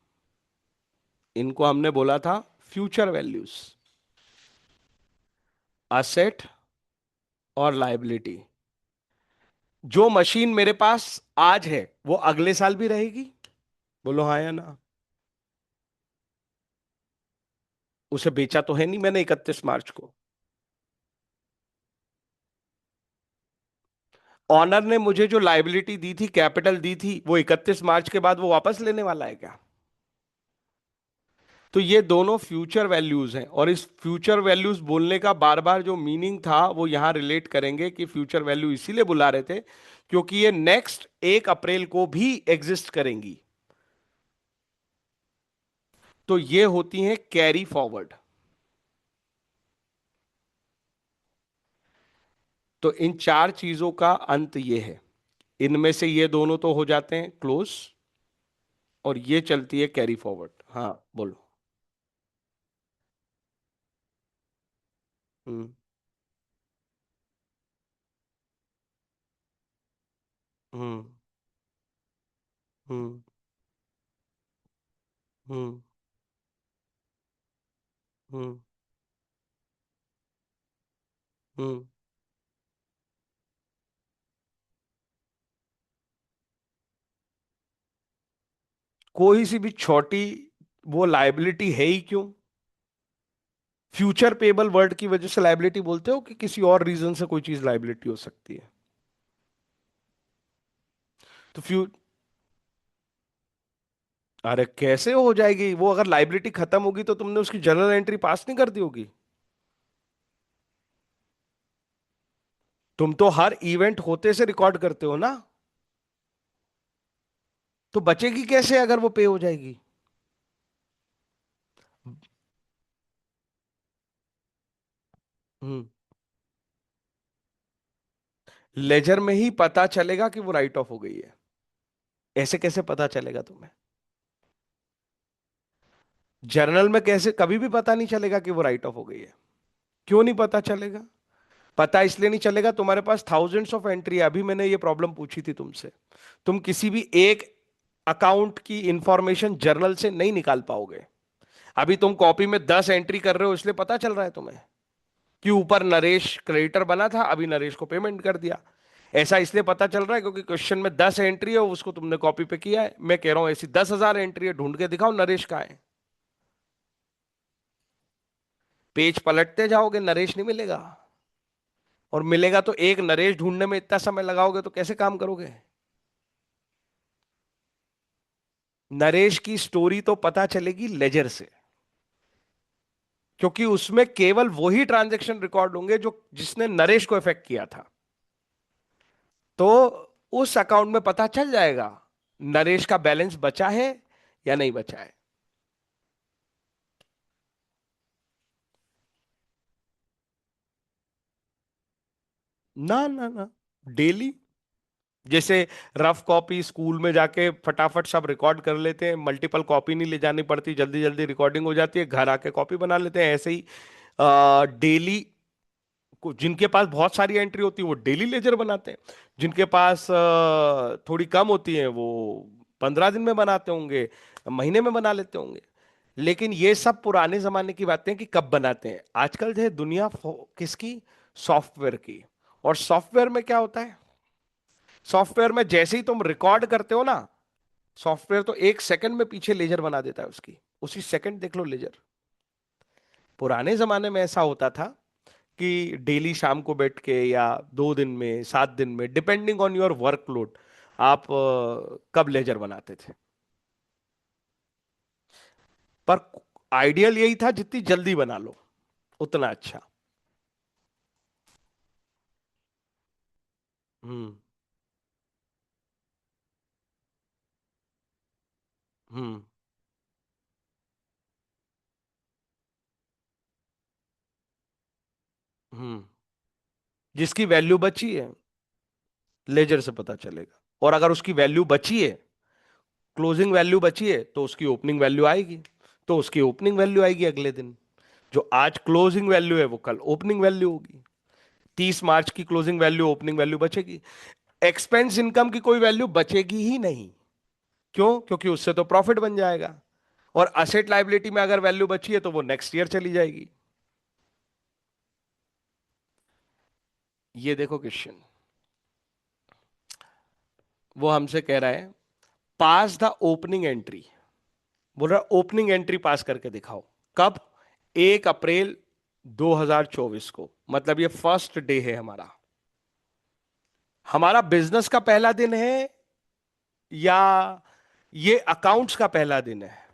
इनको हमने बोला था फ्यूचर वैल्यूज। असेट और लायबिलिटी। जो मशीन मेरे पास आज है वो अगले साल भी रहेगी? बोलो हाँ या ना। उसे बेचा तो है नहीं मैंने 31 मार्च को। ऑनर ने मुझे जो लायबिलिटी दी थी, कैपिटल दी थी, वो 31 मार्च के बाद वो वापस लेने वाला है क्या? तो ये दोनों फ्यूचर वैल्यूज हैं, और इस फ्यूचर वैल्यूज बोलने का बार बार जो मीनिंग था वो यहां रिलेट करेंगे कि फ्यूचर वैल्यू इसीलिए बुला रहे थे क्योंकि ये नेक्स्ट 1 अप्रैल को भी एग्जिस्ट करेंगी। तो ये होती हैं कैरी फॉरवर्ड। तो इन 4 चीजों का अंत ये है, इनमें से ये दोनों तो हो जाते हैं क्लोज, और ये चलती है कैरी फॉरवर्ड। हाँ बोलो। हम्म। हम्म। हम्म। हम्म। हम्म। हम्म। कोई सी भी छोटी, वो लाइबिलिटी है ही क्यों? फ्यूचर पेबल वर्ड की वजह से लाइबिलिटी बोलते हो कि किसी और रीजन से कोई चीज लाइबिलिटी हो सकती है? तो फ्यू अरे कैसे हो जाएगी वो? अगर लाइबिलिटी खत्म होगी तो तुमने उसकी जर्नल एंट्री पास नहीं कर दी होगी? तुम तो हर इवेंट होते से रिकॉर्ड करते हो ना। तो बचेगी कैसे अगर वो पे हो जाएगी? हम्म। लेजर में ही पता चलेगा कि वो राइट ऑफ हो गई है। ऐसे कैसे पता चलेगा तुम्हें? जर्नल में कैसे, कभी भी पता नहीं चलेगा कि वो राइट ऑफ हो गई है। क्यों नहीं पता चलेगा? पता इसलिए नहीं चलेगा, तुम्हारे पास थाउजेंड्स ऑफ एंट्री है। अभी मैंने ये प्रॉब्लम पूछी थी तुमसे, तुम किसी भी एक अकाउंट की इंफॉर्मेशन जर्नल से नहीं निकाल पाओगे। अभी तुम कॉपी में 10 एंट्री कर रहे हो, इसलिए पता चल रहा है तुम्हें कि ऊपर नरेश क्रेडिटर बना था, अभी नरेश को पेमेंट कर दिया। ऐसा इसलिए पता चल रहा है क्योंकि क्वेश्चन में 10 एंट्री है, उसको तुमने कॉपी पे किया है। मैं कह रहा हूं ऐसी 10,000 एंट्री है, ढूंढ के दिखाओ नरेश कहाँ है। पेज पलटते जाओगे, नरेश नहीं मिलेगा। और मिलेगा तो एक नरेश ढूंढने में इतना समय लगाओगे तो कैसे काम करोगे? नरेश की स्टोरी तो पता चलेगी लेजर से, क्योंकि उसमें केवल वही ट्रांजैक्शन रिकॉर्ड होंगे जो जिसने नरेश को इफेक्ट किया था। तो उस अकाउंट में पता चल जाएगा नरेश का बैलेंस बचा है या नहीं बचा है। ना ना ना, डेली। जैसे रफ कॉपी स्कूल में जाके फटाफट सब रिकॉर्ड कर लेते हैं, मल्टीपल कॉपी नहीं ले जानी पड़ती, जल्दी जल्दी रिकॉर्डिंग हो जाती है, घर आके कॉपी बना लेते हैं। ऐसे ही डेली जिनके पास बहुत सारी एंट्री होती है वो डेली लेजर बनाते हैं। जिनके पास थोड़ी कम होती है वो 15 दिन में बनाते होंगे, महीने में बना लेते होंगे। लेकिन ये सब पुराने जमाने की बातें कि कब बनाते हैं। आजकल जो है दुनिया किसकी, सॉफ्टवेयर की। और सॉफ्टवेयर में क्या होता है, सॉफ्टवेयर में जैसे ही तुम रिकॉर्ड करते हो ना, सॉफ्टवेयर तो 1 सेकंड में पीछे लेजर बना देता है उसकी, उसी सेकंड देख लो लेजर। पुराने जमाने में ऐसा होता था कि डेली शाम को बैठ के या 2 दिन में 7 दिन में, डिपेंडिंग ऑन योर वर्कलोड, आप कब लेजर बनाते थे। पर आइडियल यही था जितनी जल्दी बना लो उतना अच्छा। हम्म। हम्म। हम्म। जिसकी वैल्यू बची है लेजर से पता चलेगा। और अगर उसकी वैल्यू बची है, क्लोजिंग वैल्यू बची है, तो उसकी ओपनिंग वैल्यू आएगी। तो उसकी ओपनिंग वैल्यू आएगी अगले दिन। जो आज क्लोजिंग वैल्यू है वो कल ओपनिंग वैल्यू होगी। 30 मार्च की क्लोजिंग वैल्यू ओपनिंग वैल्यू बचेगी। एक्सपेंस इनकम की कोई वैल्यू बचेगी ही नहीं। क्यों? क्योंकि उससे तो प्रॉफिट बन जाएगा। और असेट लाइबिलिटी में अगर वैल्यू बची है तो वो नेक्स्ट ईयर चली जाएगी। ये देखो क्वेश्चन, वो हमसे कह रहा है पास द ओपनिंग एंट्री। बोल रहा है ओपनिंग एंट्री पास करके दिखाओ। कब? 1 अप्रैल 2024 को, मतलब ये फर्स्ट डे है हमारा। हमारा बिजनेस का पहला दिन है या ये अकाउंट्स का पहला दिन है?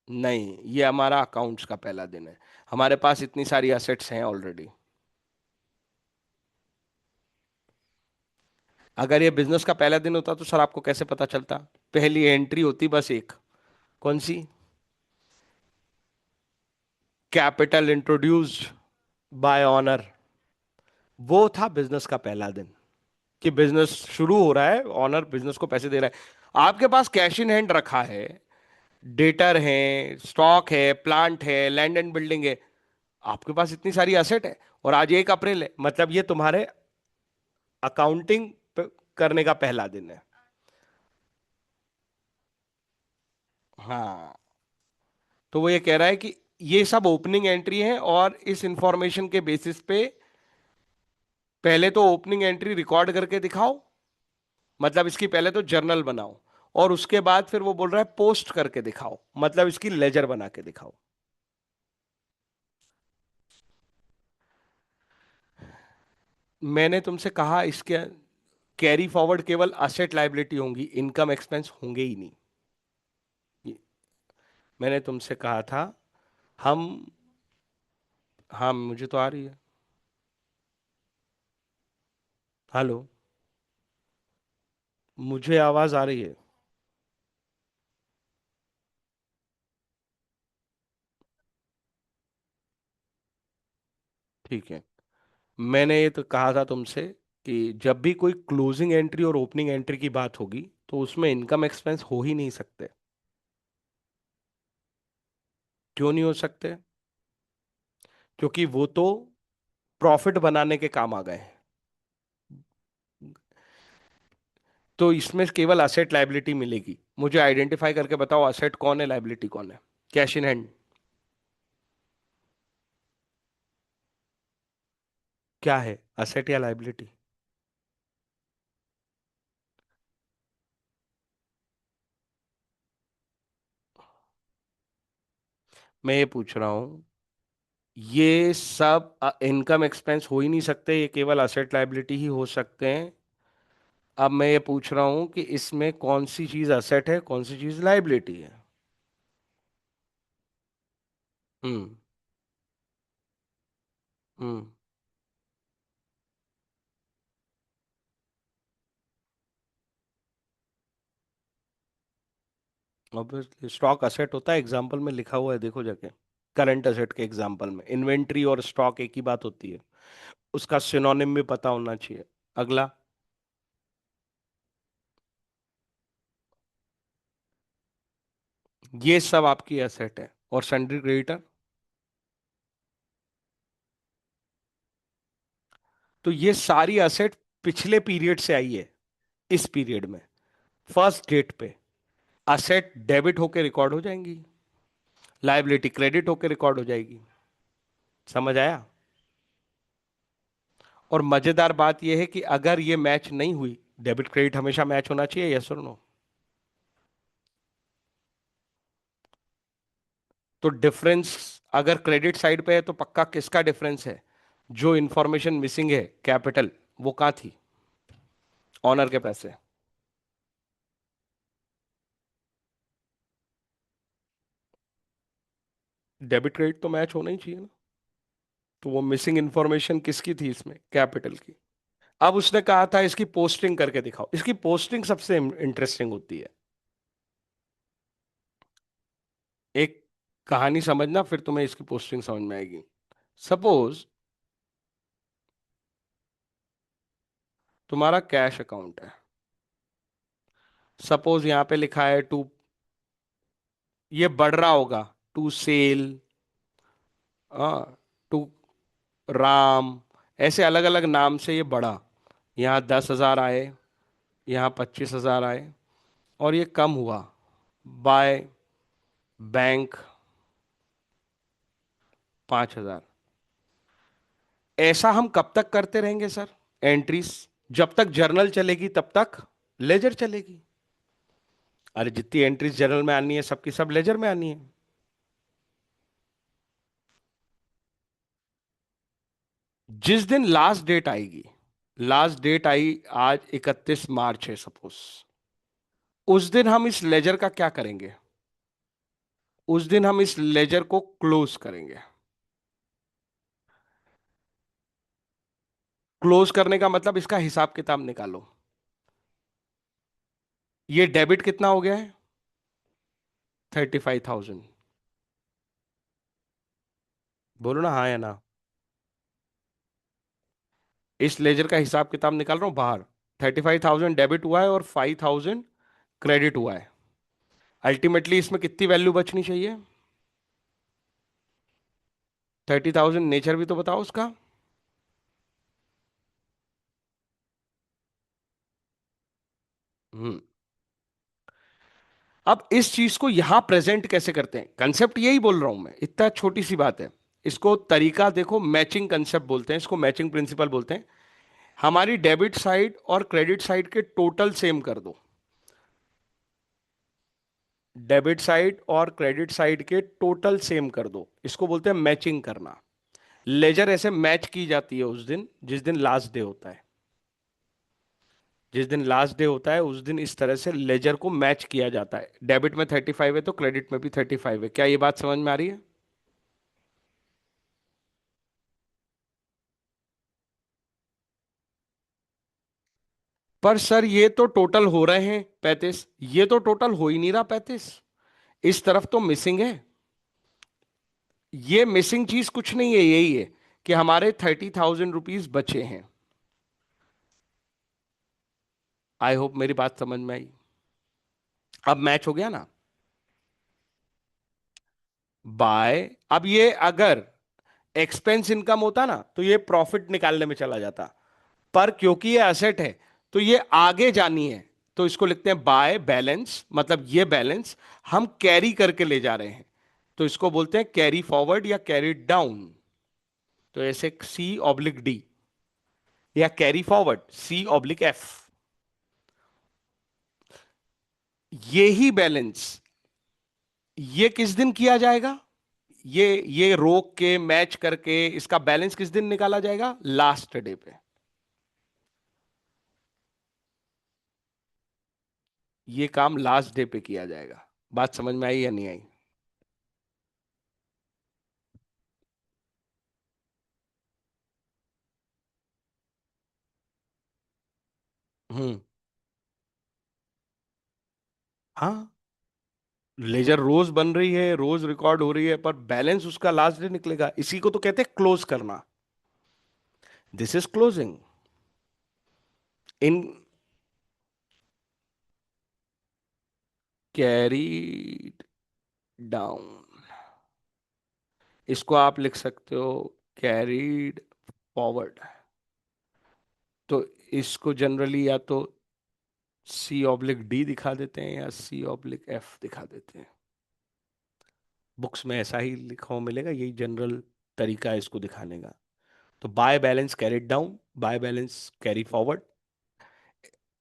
नहीं, ये हमारा अकाउंट्स का पहला दिन है। हमारे पास इतनी सारी असेट्स हैं ऑलरेडी। अगर ये बिजनेस का पहला दिन होता तो सर आपको कैसे पता चलता? पहली एंट्री होती बस एक, कौन सी? Capital introduced by owner. वो था बिजनेस का पहला दिन, कि बिजनेस शुरू हो रहा है, ऑनर बिजनेस को पैसे दे रहा है। आपके पास कैश इन हैंड रखा है, डेटर है, स्टॉक है, प्लांट है, लैंड एंड बिल्डिंग है, आपके पास इतनी सारी असेट है। और आज 1 अप्रैल है, मतलब ये तुम्हारे अकाउंटिंग करने का पहला दिन है। हाँ। तो वो ये कह रहा है कि ये सब ओपनिंग एंट्री है, और इस इंफॉर्मेशन के बेसिस पे पहले तो ओपनिंग एंट्री रिकॉर्ड करके दिखाओ, मतलब इसकी पहले तो जर्नल बनाओ। और उसके बाद फिर वो बोल रहा है पोस्ट करके दिखाओ, मतलब इसकी लेजर बना के दिखाओ। मैंने तुमसे कहा इसके कैरी फॉरवर्ड केवल असेट लायबिलिटी होंगी, इनकम एक्सपेंस होंगे ही नहीं। ये मैंने तुमसे कहा था। हम, हाँ मुझे तो आ रही है। हेलो, मुझे आवाज आ रही है। ठीक है। मैंने ये तो कहा था तुमसे कि जब भी कोई क्लोजिंग एंट्री और ओपनिंग एंट्री की बात होगी तो उसमें इनकम एक्सपेंस हो ही नहीं सकते। क्यों नहीं हो सकते? क्योंकि वो तो प्रॉफिट बनाने के काम आ गए हैं। तो इसमें केवल असेट लायबिलिटी मिलेगी। मुझे आइडेंटिफाई करके बताओ, असेट कौन है, लायबिलिटी कौन है? कैश इन हैंड क्या है, असेट या लायबिलिटी? मैं ये पूछ रहा हूं, ये सब इनकम एक्सपेंस हो ही नहीं सकते, ये केवल असेट लायबिलिटी ही हो सकते हैं। अब मैं ये पूछ रहा हूं कि इसमें कौन सी चीज असेट है, कौन सी चीज लायबिलिटी है? हम्म। हम्म। ऑब्वियसली स्टॉक असेट होता है, एग्जांपल में लिखा हुआ है, देखो जाके। करंट असेट के एग्जांपल में इन्वेंट्री और स्टॉक एक ही बात होती है। उसका सिनोनिम भी पता होना चाहिए। अगला। ये सब आपकी एसेट है। और सन्ड्री क्रेडिटर? तो ये सारी एसेट पिछले पीरियड से आई है, इस पीरियड में फर्स्ट डेट पे असेट डेबिट होके रिकॉर्ड हो जाएंगी, लायबिलिटी क्रेडिट होके रिकॉर्ड हो जाएगी। समझ आया? और मजेदार बात यह है कि अगर ये मैच नहीं हुई, डेबिट क्रेडिट हमेशा मैच होना चाहिए, यस और नो? तो डिफरेंस अगर क्रेडिट साइड पे है तो पक्का किसका डिफरेंस है? जो इंफॉर्मेशन मिसिंग है, कैपिटल, वो कहां थी? ऑनर के पैसे। डेबिट क्रेडिट तो मैच होना ही चाहिए ना। तो वो मिसिंग इंफॉर्मेशन किसकी थी इसमें? कैपिटल की। अब उसने कहा था इसकी पोस्टिंग करके दिखाओ। इसकी पोस्टिंग सबसे इंटरेस्टिंग होती है। एक कहानी समझना, फिर तुम्हें इसकी पोस्टिंग समझ में आएगी। सपोज तुम्हारा कैश अकाउंट है। सपोज यहां पे लिखा है टू, ये बढ़ रहा होगा, टू सेल, टू राम, ऐसे अलग अलग नाम से ये बढ़ा। यहाँ 10,000 आए, यहाँ 25,000 आए, और ये कम हुआ बाय बैंक 5,000। ऐसा हम कब तक करते रहेंगे सर, एंट्रीज? जब तक जर्नल चलेगी तब तक लेजर चलेगी। अरे जितनी एंट्रीज जर्नल में आनी है सबकी सब लेजर में आनी है। जिस दिन लास्ट डेट आएगी, लास्ट डेट आई आज 31 मार्च है सपोज, उस दिन हम इस लेजर का क्या करेंगे? उस दिन हम इस लेजर को क्लोज करेंगे। क्लोज करने का मतलब इसका हिसाब किताब निकालो। ये डेबिट कितना हो गया है? 35,000। बोलो ना हाँ या ना। इस लेजर का हिसाब किताब निकाल रहा हूं बाहर। 35,000 डेबिट हुआ है और 5,000 क्रेडिट हुआ है। अल्टीमेटली इसमें कितनी वैल्यू बचनी चाहिए? 30,000। नेचर भी तो बताओ उसका। हम्म। अब इस चीज को यहां प्रेजेंट कैसे करते हैं, कंसेप्ट यही बोल रहा हूं मैं, इतना छोटी सी बात है। इसको तरीका देखो, मैचिंग कंसेप्ट बोलते हैं इसको, मैचिंग प्रिंसिपल बोलते हैं। हमारी डेबिट साइड और क्रेडिट साइड के टोटल सेम कर दो। डेबिट साइड और क्रेडिट साइड के टोटल सेम कर दो, इसको बोलते हैं मैचिंग करना। लेजर ऐसे मैच की जाती है उस दिन जिस दिन लास्ट डे होता है। जिस दिन लास्ट डे होता है उस दिन इस तरह से लेजर को मैच किया जाता है। डेबिट में 35 है तो क्रेडिट में भी 35 है। क्या ये बात समझ में आ रही है? पर सर ये तो टोटल हो रहे हैं 35, ये तो टोटल हो ही नहीं रहा 35। इस तरफ तो मिसिंग है। ये मिसिंग चीज कुछ नहीं है, यही है कि हमारे 30,000 रुपीज बचे हैं। आई होप मेरी बात समझ में आई। अब मैच हो गया ना। बाय, अब ये अगर एक्सपेंस इनकम होता ना तो ये प्रॉफिट निकालने में चला जाता, पर क्योंकि ये एसेट है तो ये आगे जानी है, तो इसको लिखते हैं बाय बैलेंस, मतलब ये बैलेंस हम कैरी करके ले जा रहे हैं, तो इसको बोलते हैं कैरी फॉरवर्ड या कैरी डाउन। तो ऐसे C/D, या कैरी फॉरवर्ड C/F। ये ही बैलेंस ये किस दिन किया जाएगा? ये रोक के मैच करके इसका बैलेंस किस दिन निकाला जाएगा? लास्ट डे पे। ये काम लास्ट डे पे किया जाएगा। बात समझ में आई या नहीं आई? हम्म। हाँ, लेजर रोज बन रही है, रोज रिकॉर्ड हो रही है, पर बैलेंस उसका लास्ट डे निकलेगा। इसी को तो कहते हैं क्लोज करना। This is closing. In carried down, इसको आप लिख सकते हो कैरीड फॉरवर्ड। तो इसको जनरली या तो C/D दिखा देते हैं या C/F दिखा देते हैं। बुक्स में ऐसा ही लिखा हुआ मिलेगा, यही जनरल तरीका है इसको दिखाने का। तो by balance carried down, by balance carry forward.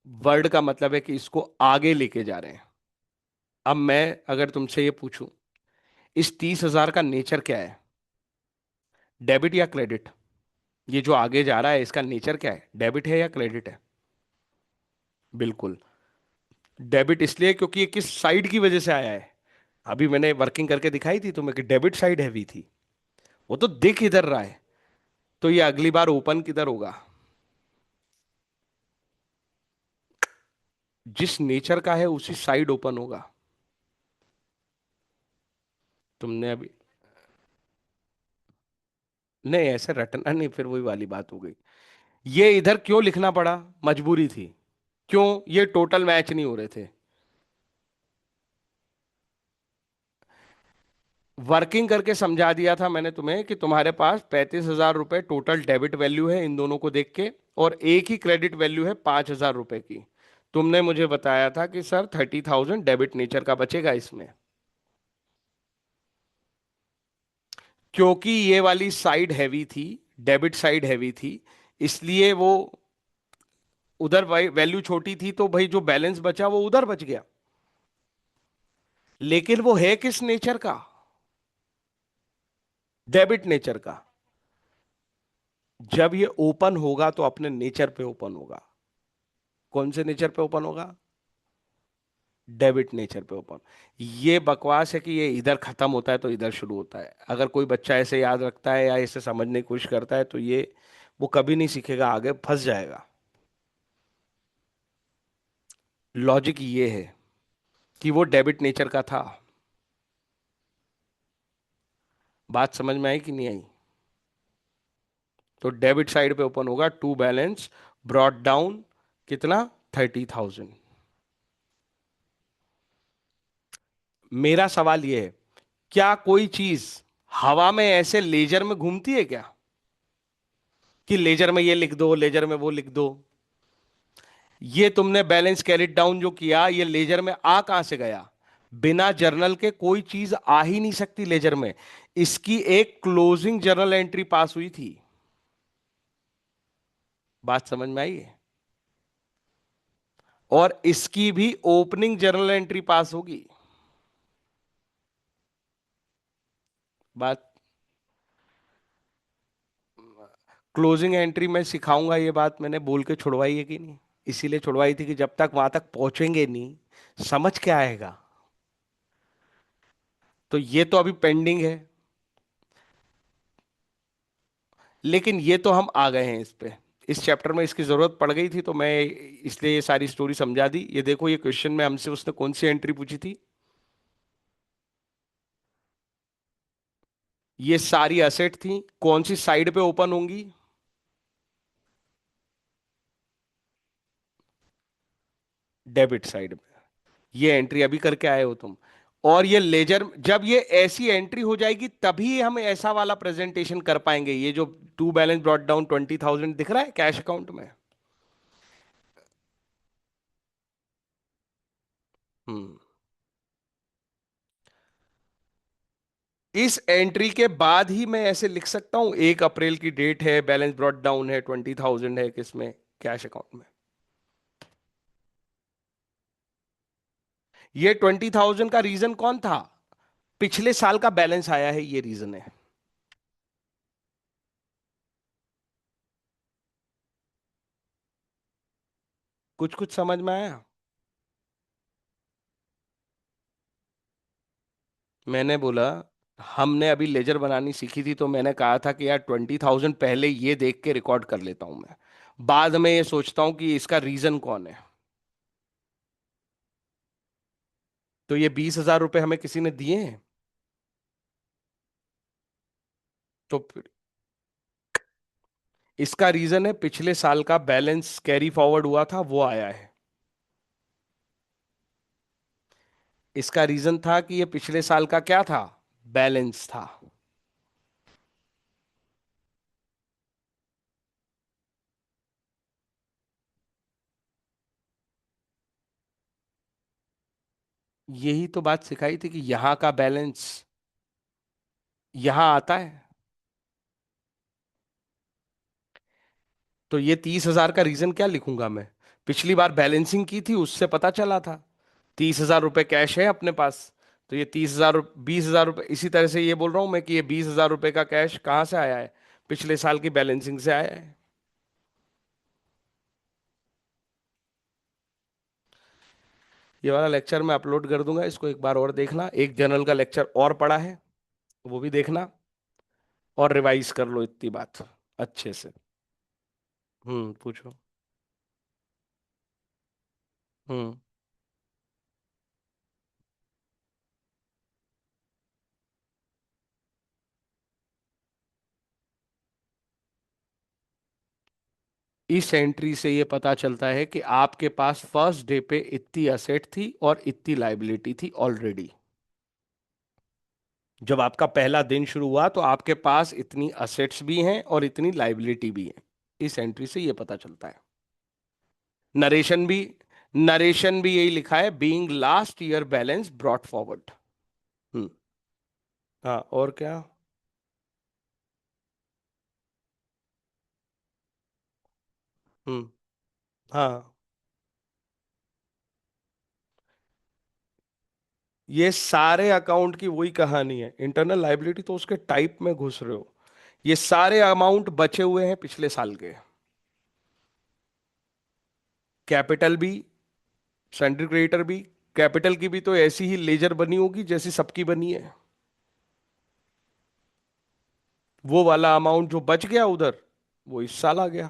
Word का मतलब है कि इसको आगे लेके जा रहे हैं। अब मैं अगर तुमसे ये पूछूं, इस 30,000 का नेचर क्या है? डेबिट या क्रेडिट? ये जो आगे जा रहा है इसका नेचर क्या है, डेबिट है या क्रेडिट है? बिल्कुल डेबिट, इसलिए क्योंकि ये किस साइड की वजह से आया है। अभी मैंने वर्किंग करके दिखाई थी तुम्हें कि डेबिट साइड हैवी थी। वो तो दिख इधर रहा है, तो ये अगली बार ओपन किधर होगा? जिस नेचर का है उसी साइड ओपन होगा। तुमने अभी, नहीं ऐसे रटना नहीं, फिर वही वाली बात हो गई। ये इधर क्यों लिखना पड़ा? मजबूरी थी। क्यों? ये टोटल मैच नहीं हो रहे थे। वर्किंग करके समझा दिया था मैंने तुम्हें कि तुम्हारे पास 35,000 रुपए टोटल डेबिट वैल्यू है इन दोनों को देख के, और एक ही क्रेडिट वैल्यू है 5,000 रुपए की। तुमने मुझे बताया था कि सर 30,000 डेबिट नेचर का बचेगा इसमें। क्योंकि ये वाली साइड हैवी थी, डेबिट साइड हैवी थी, इसलिए वो उधर वैल्यू छोटी थी, तो भाई जो बैलेंस बचा वो उधर बच गया। लेकिन वो है किस नेचर का? डेबिट नेचर का। जब ये ओपन होगा तो अपने नेचर पे ओपन होगा। कौन से नेचर पे ओपन होगा? डेबिट नेचर पे ओपन। ये बकवास है कि ये इधर खत्म होता है तो इधर शुरू होता है। अगर कोई बच्चा ऐसे याद रखता है या इसे समझने की कोशिश करता है तो ये वो कभी नहीं सीखेगा, आगे फंस जाएगा। लॉजिक ये है कि वो डेबिट नेचर का था। बात समझ में आई कि नहीं आई? तो डेबिट साइड पे ओपन होगा, टू बैलेंस ब्रॉट डाउन कितना? 30,000। मेरा सवाल ये है, क्या कोई चीज हवा में ऐसे लेजर में घूमती है क्या, कि लेजर में ये लिख दो, लेजर में वो लिख दो? ये तुमने बैलेंस कैरिड डाउन जो किया, ये लेजर में आ कहां से गया? बिना जर्नल के कोई चीज आ ही नहीं सकती लेजर में। इसकी एक क्लोजिंग जर्नल एंट्री पास हुई थी। बात समझ में आई है? और इसकी भी ओपनिंग जर्नल एंट्री पास होगी। बात, क्लोजिंग एंट्री में सिखाऊंगा, ये बात मैंने बोल के छुड़वाई है कि नहीं? इसीलिए छुड़वाई थी कि जब तक वहां तक पहुंचेंगे नहीं, समझ क्या आएगा? तो ये तो अभी पेंडिंग है, लेकिन ये तो हम आ गए हैं इस पे। इस चैप्टर में इसकी जरूरत पड़ गई थी तो मैं इसलिए ये सारी स्टोरी समझा दी। ये देखो, ये क्वेश्चन में हमसे उसने कौन सी एंट्री पूछी थी? ये सारी असेट थी, कौन सी साइड पे ओपन होंगी? डेबिट साइड पे। ये एंट्री अभी करके आए हो तुम। और ये लेजर, जब ये ऐसी एंट्री हो जाएगी तभी हम ऐसा वाला प्रेजेंटेशन कर पाएंगे। ये जो टू बैलेंस ब्रॉट डाउन 20,000 दिख रहा है कैश अकाउंट में। हम्म। इस एंट्री के बाद ही मैं ऐसे लिख सकता हूं, 1 अप्रैल की डेट है, बैलेंस ब्रॉट डाउन है 20,000 है किसमें, कैश अकाउंट में। ये 20,000 का रीजन कौन था? पिछले साल का बैलेंस आया है, ये रीजन है। कुछ कुछ समझ में आया? मैंने बोला, हमने अभी लेजर बनानी सीखी थी तो मैंने कहा था कि यार 20,000 पहले ये देख के रिकॉर्ड कर लेता हूं मैं, बाद में ये सोचता हूं कि इसका रीजन कौन है। तो ये 20,000 रुपये हमें किसी ने दिए हैं? तो फिर इसका रीजन है पिछले साल का बैलेंस कैरी फॉरवर्ड हुआ था वो आया है। इसका रीजन था कि ये पिछले साल का क्या था, बैलेंस था। यही तो बात सिखाई थी कि यहां का बैलेंस यहां आता है। तो ये 30,000 का रीजन क्या लिखूंगा मैं? पिछली बार बैलेंसिंग की थी उससे पता चला था 30,000 रुपये कैश है अपने पास। तो ये 30,000, 20,000 रुपये, इसी तरह से ये बोल रहा हूं मैं कि ये 20,000 रुपये का कैश कहां से आया है? पिछले साल की बैलेंसिंग से आया है। ये वाला लेक्चर मैं अपलोड कर दूंगा, इसको एक बार और देखना। एक जनरल का लेक्चर और पड़ा है, वो भी देखना। और रिवाइज कर लो इतनी बात अच्छे से। पूछो। हम्म। इस एंट्री से ये पता चलता है कि आपके पास फर्स्ट डे पे इतनी असेट थी और इतनी लाइबिलिटी थी ऑलरेडी। जब आपका पहला दिन शुरू हुआ तो आपके पास इतनी असेट्स भी हैं और इतनी लाइबिलिटी भी है। इस एंट्री से ये पता चलता है। नरेशन भी नरेशन भी यही लिखा है, being last year balance brought forward. Hmm. हाँ, और क्या? हम्म। हाँ, ये सारे अकाउंट की वही कहानी है। इंटरनल लाइबिलिटी तो उसके टाइप में घुस रहे हो। ये सारे अमाउंट बचे हुए हैं पिछले साल के। कैपिटल भी, सेंट्रल क्रेडिटर भी। कैपिटल की भी तो ऐसी ही लेजर बनी होगी जैसी सबकी बनी है। वो वाला अमाउंट जो बच गया उधर, वो इस साल आ गया।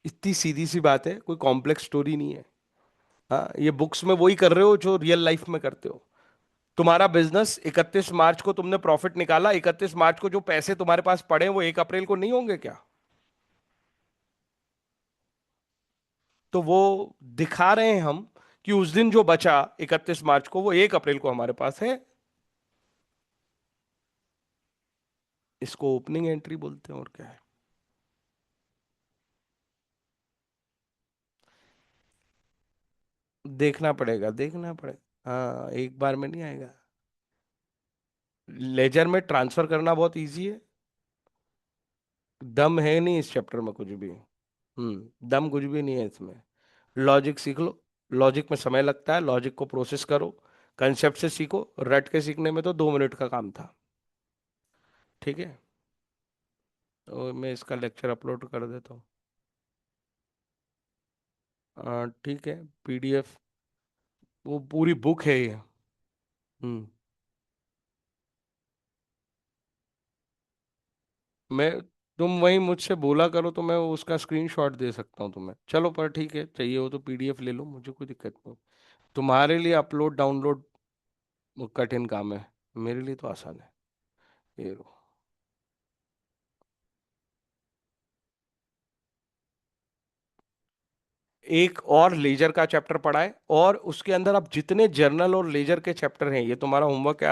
इतनी सीधी सी बात है, कोई कॉम्प्लेक्स स्टोरी नहीं है। हाँ, ये बुक्स में वही कर रहे हो जो रियल लाइफ में करते हो। तुम्हारा बिजनेस 31 मार्च को तुमने प्रॉफिट निकाला, 31 मार्च को जो पैसे तुम्हारे पास पड़े हैं वो 1 अप्रैल को नहीं होंगे क्या? तो वो दिखा रहे हैं हम कि उस दिन जो बचा 31 मार्च को वो 1 अप्रैल को हमारे पास है। इसको ओपनिंग एंट्री बोलते हैं, और क्या है। देखना पड़ेगा, देखना पड़ेगा। हाँ, एक बार में नहीं आएगा। लेजर में ट्रांसफर करना बहुत इजी है। दम है नहीं इस चैप्टर में कुछ भी। दम कुछ भी नहीं है इसमें। लॉजिक सीख लो। लॉजिक में समय लगता है, लॉजिक को प्रोसेस करो। कंसेप्ट से सीखो, रट के सीखने में तो 2 मिनट का काम था। ठीक है। तो मैं इसका लेक्चर अपलोड कर देता हूँ। ठीक है, पीडीएफ, वो पूरी बुक है ये। हम्म। मैं तुम वही मुझसे बोला करो तो मैं उसका स्क्रीनशॉट दे सकता हूँ तुम्हें। चलो, पर ठीक है, चाहिए हो तो पीडीएफ ले लो, मुझे कोई दिक्कत नहीं। तुम्हारे लिए अपलोड डाउनलोड वो कठिन काम है, मेरे लिए तो आसान है। ये लो। एक और लेजर का चैप्टर पढ़ा है, और उसके अंदर आप जितने जर्नल और लेजर के चैप्टर हैं, ये तुम्हारा होमवर्क है।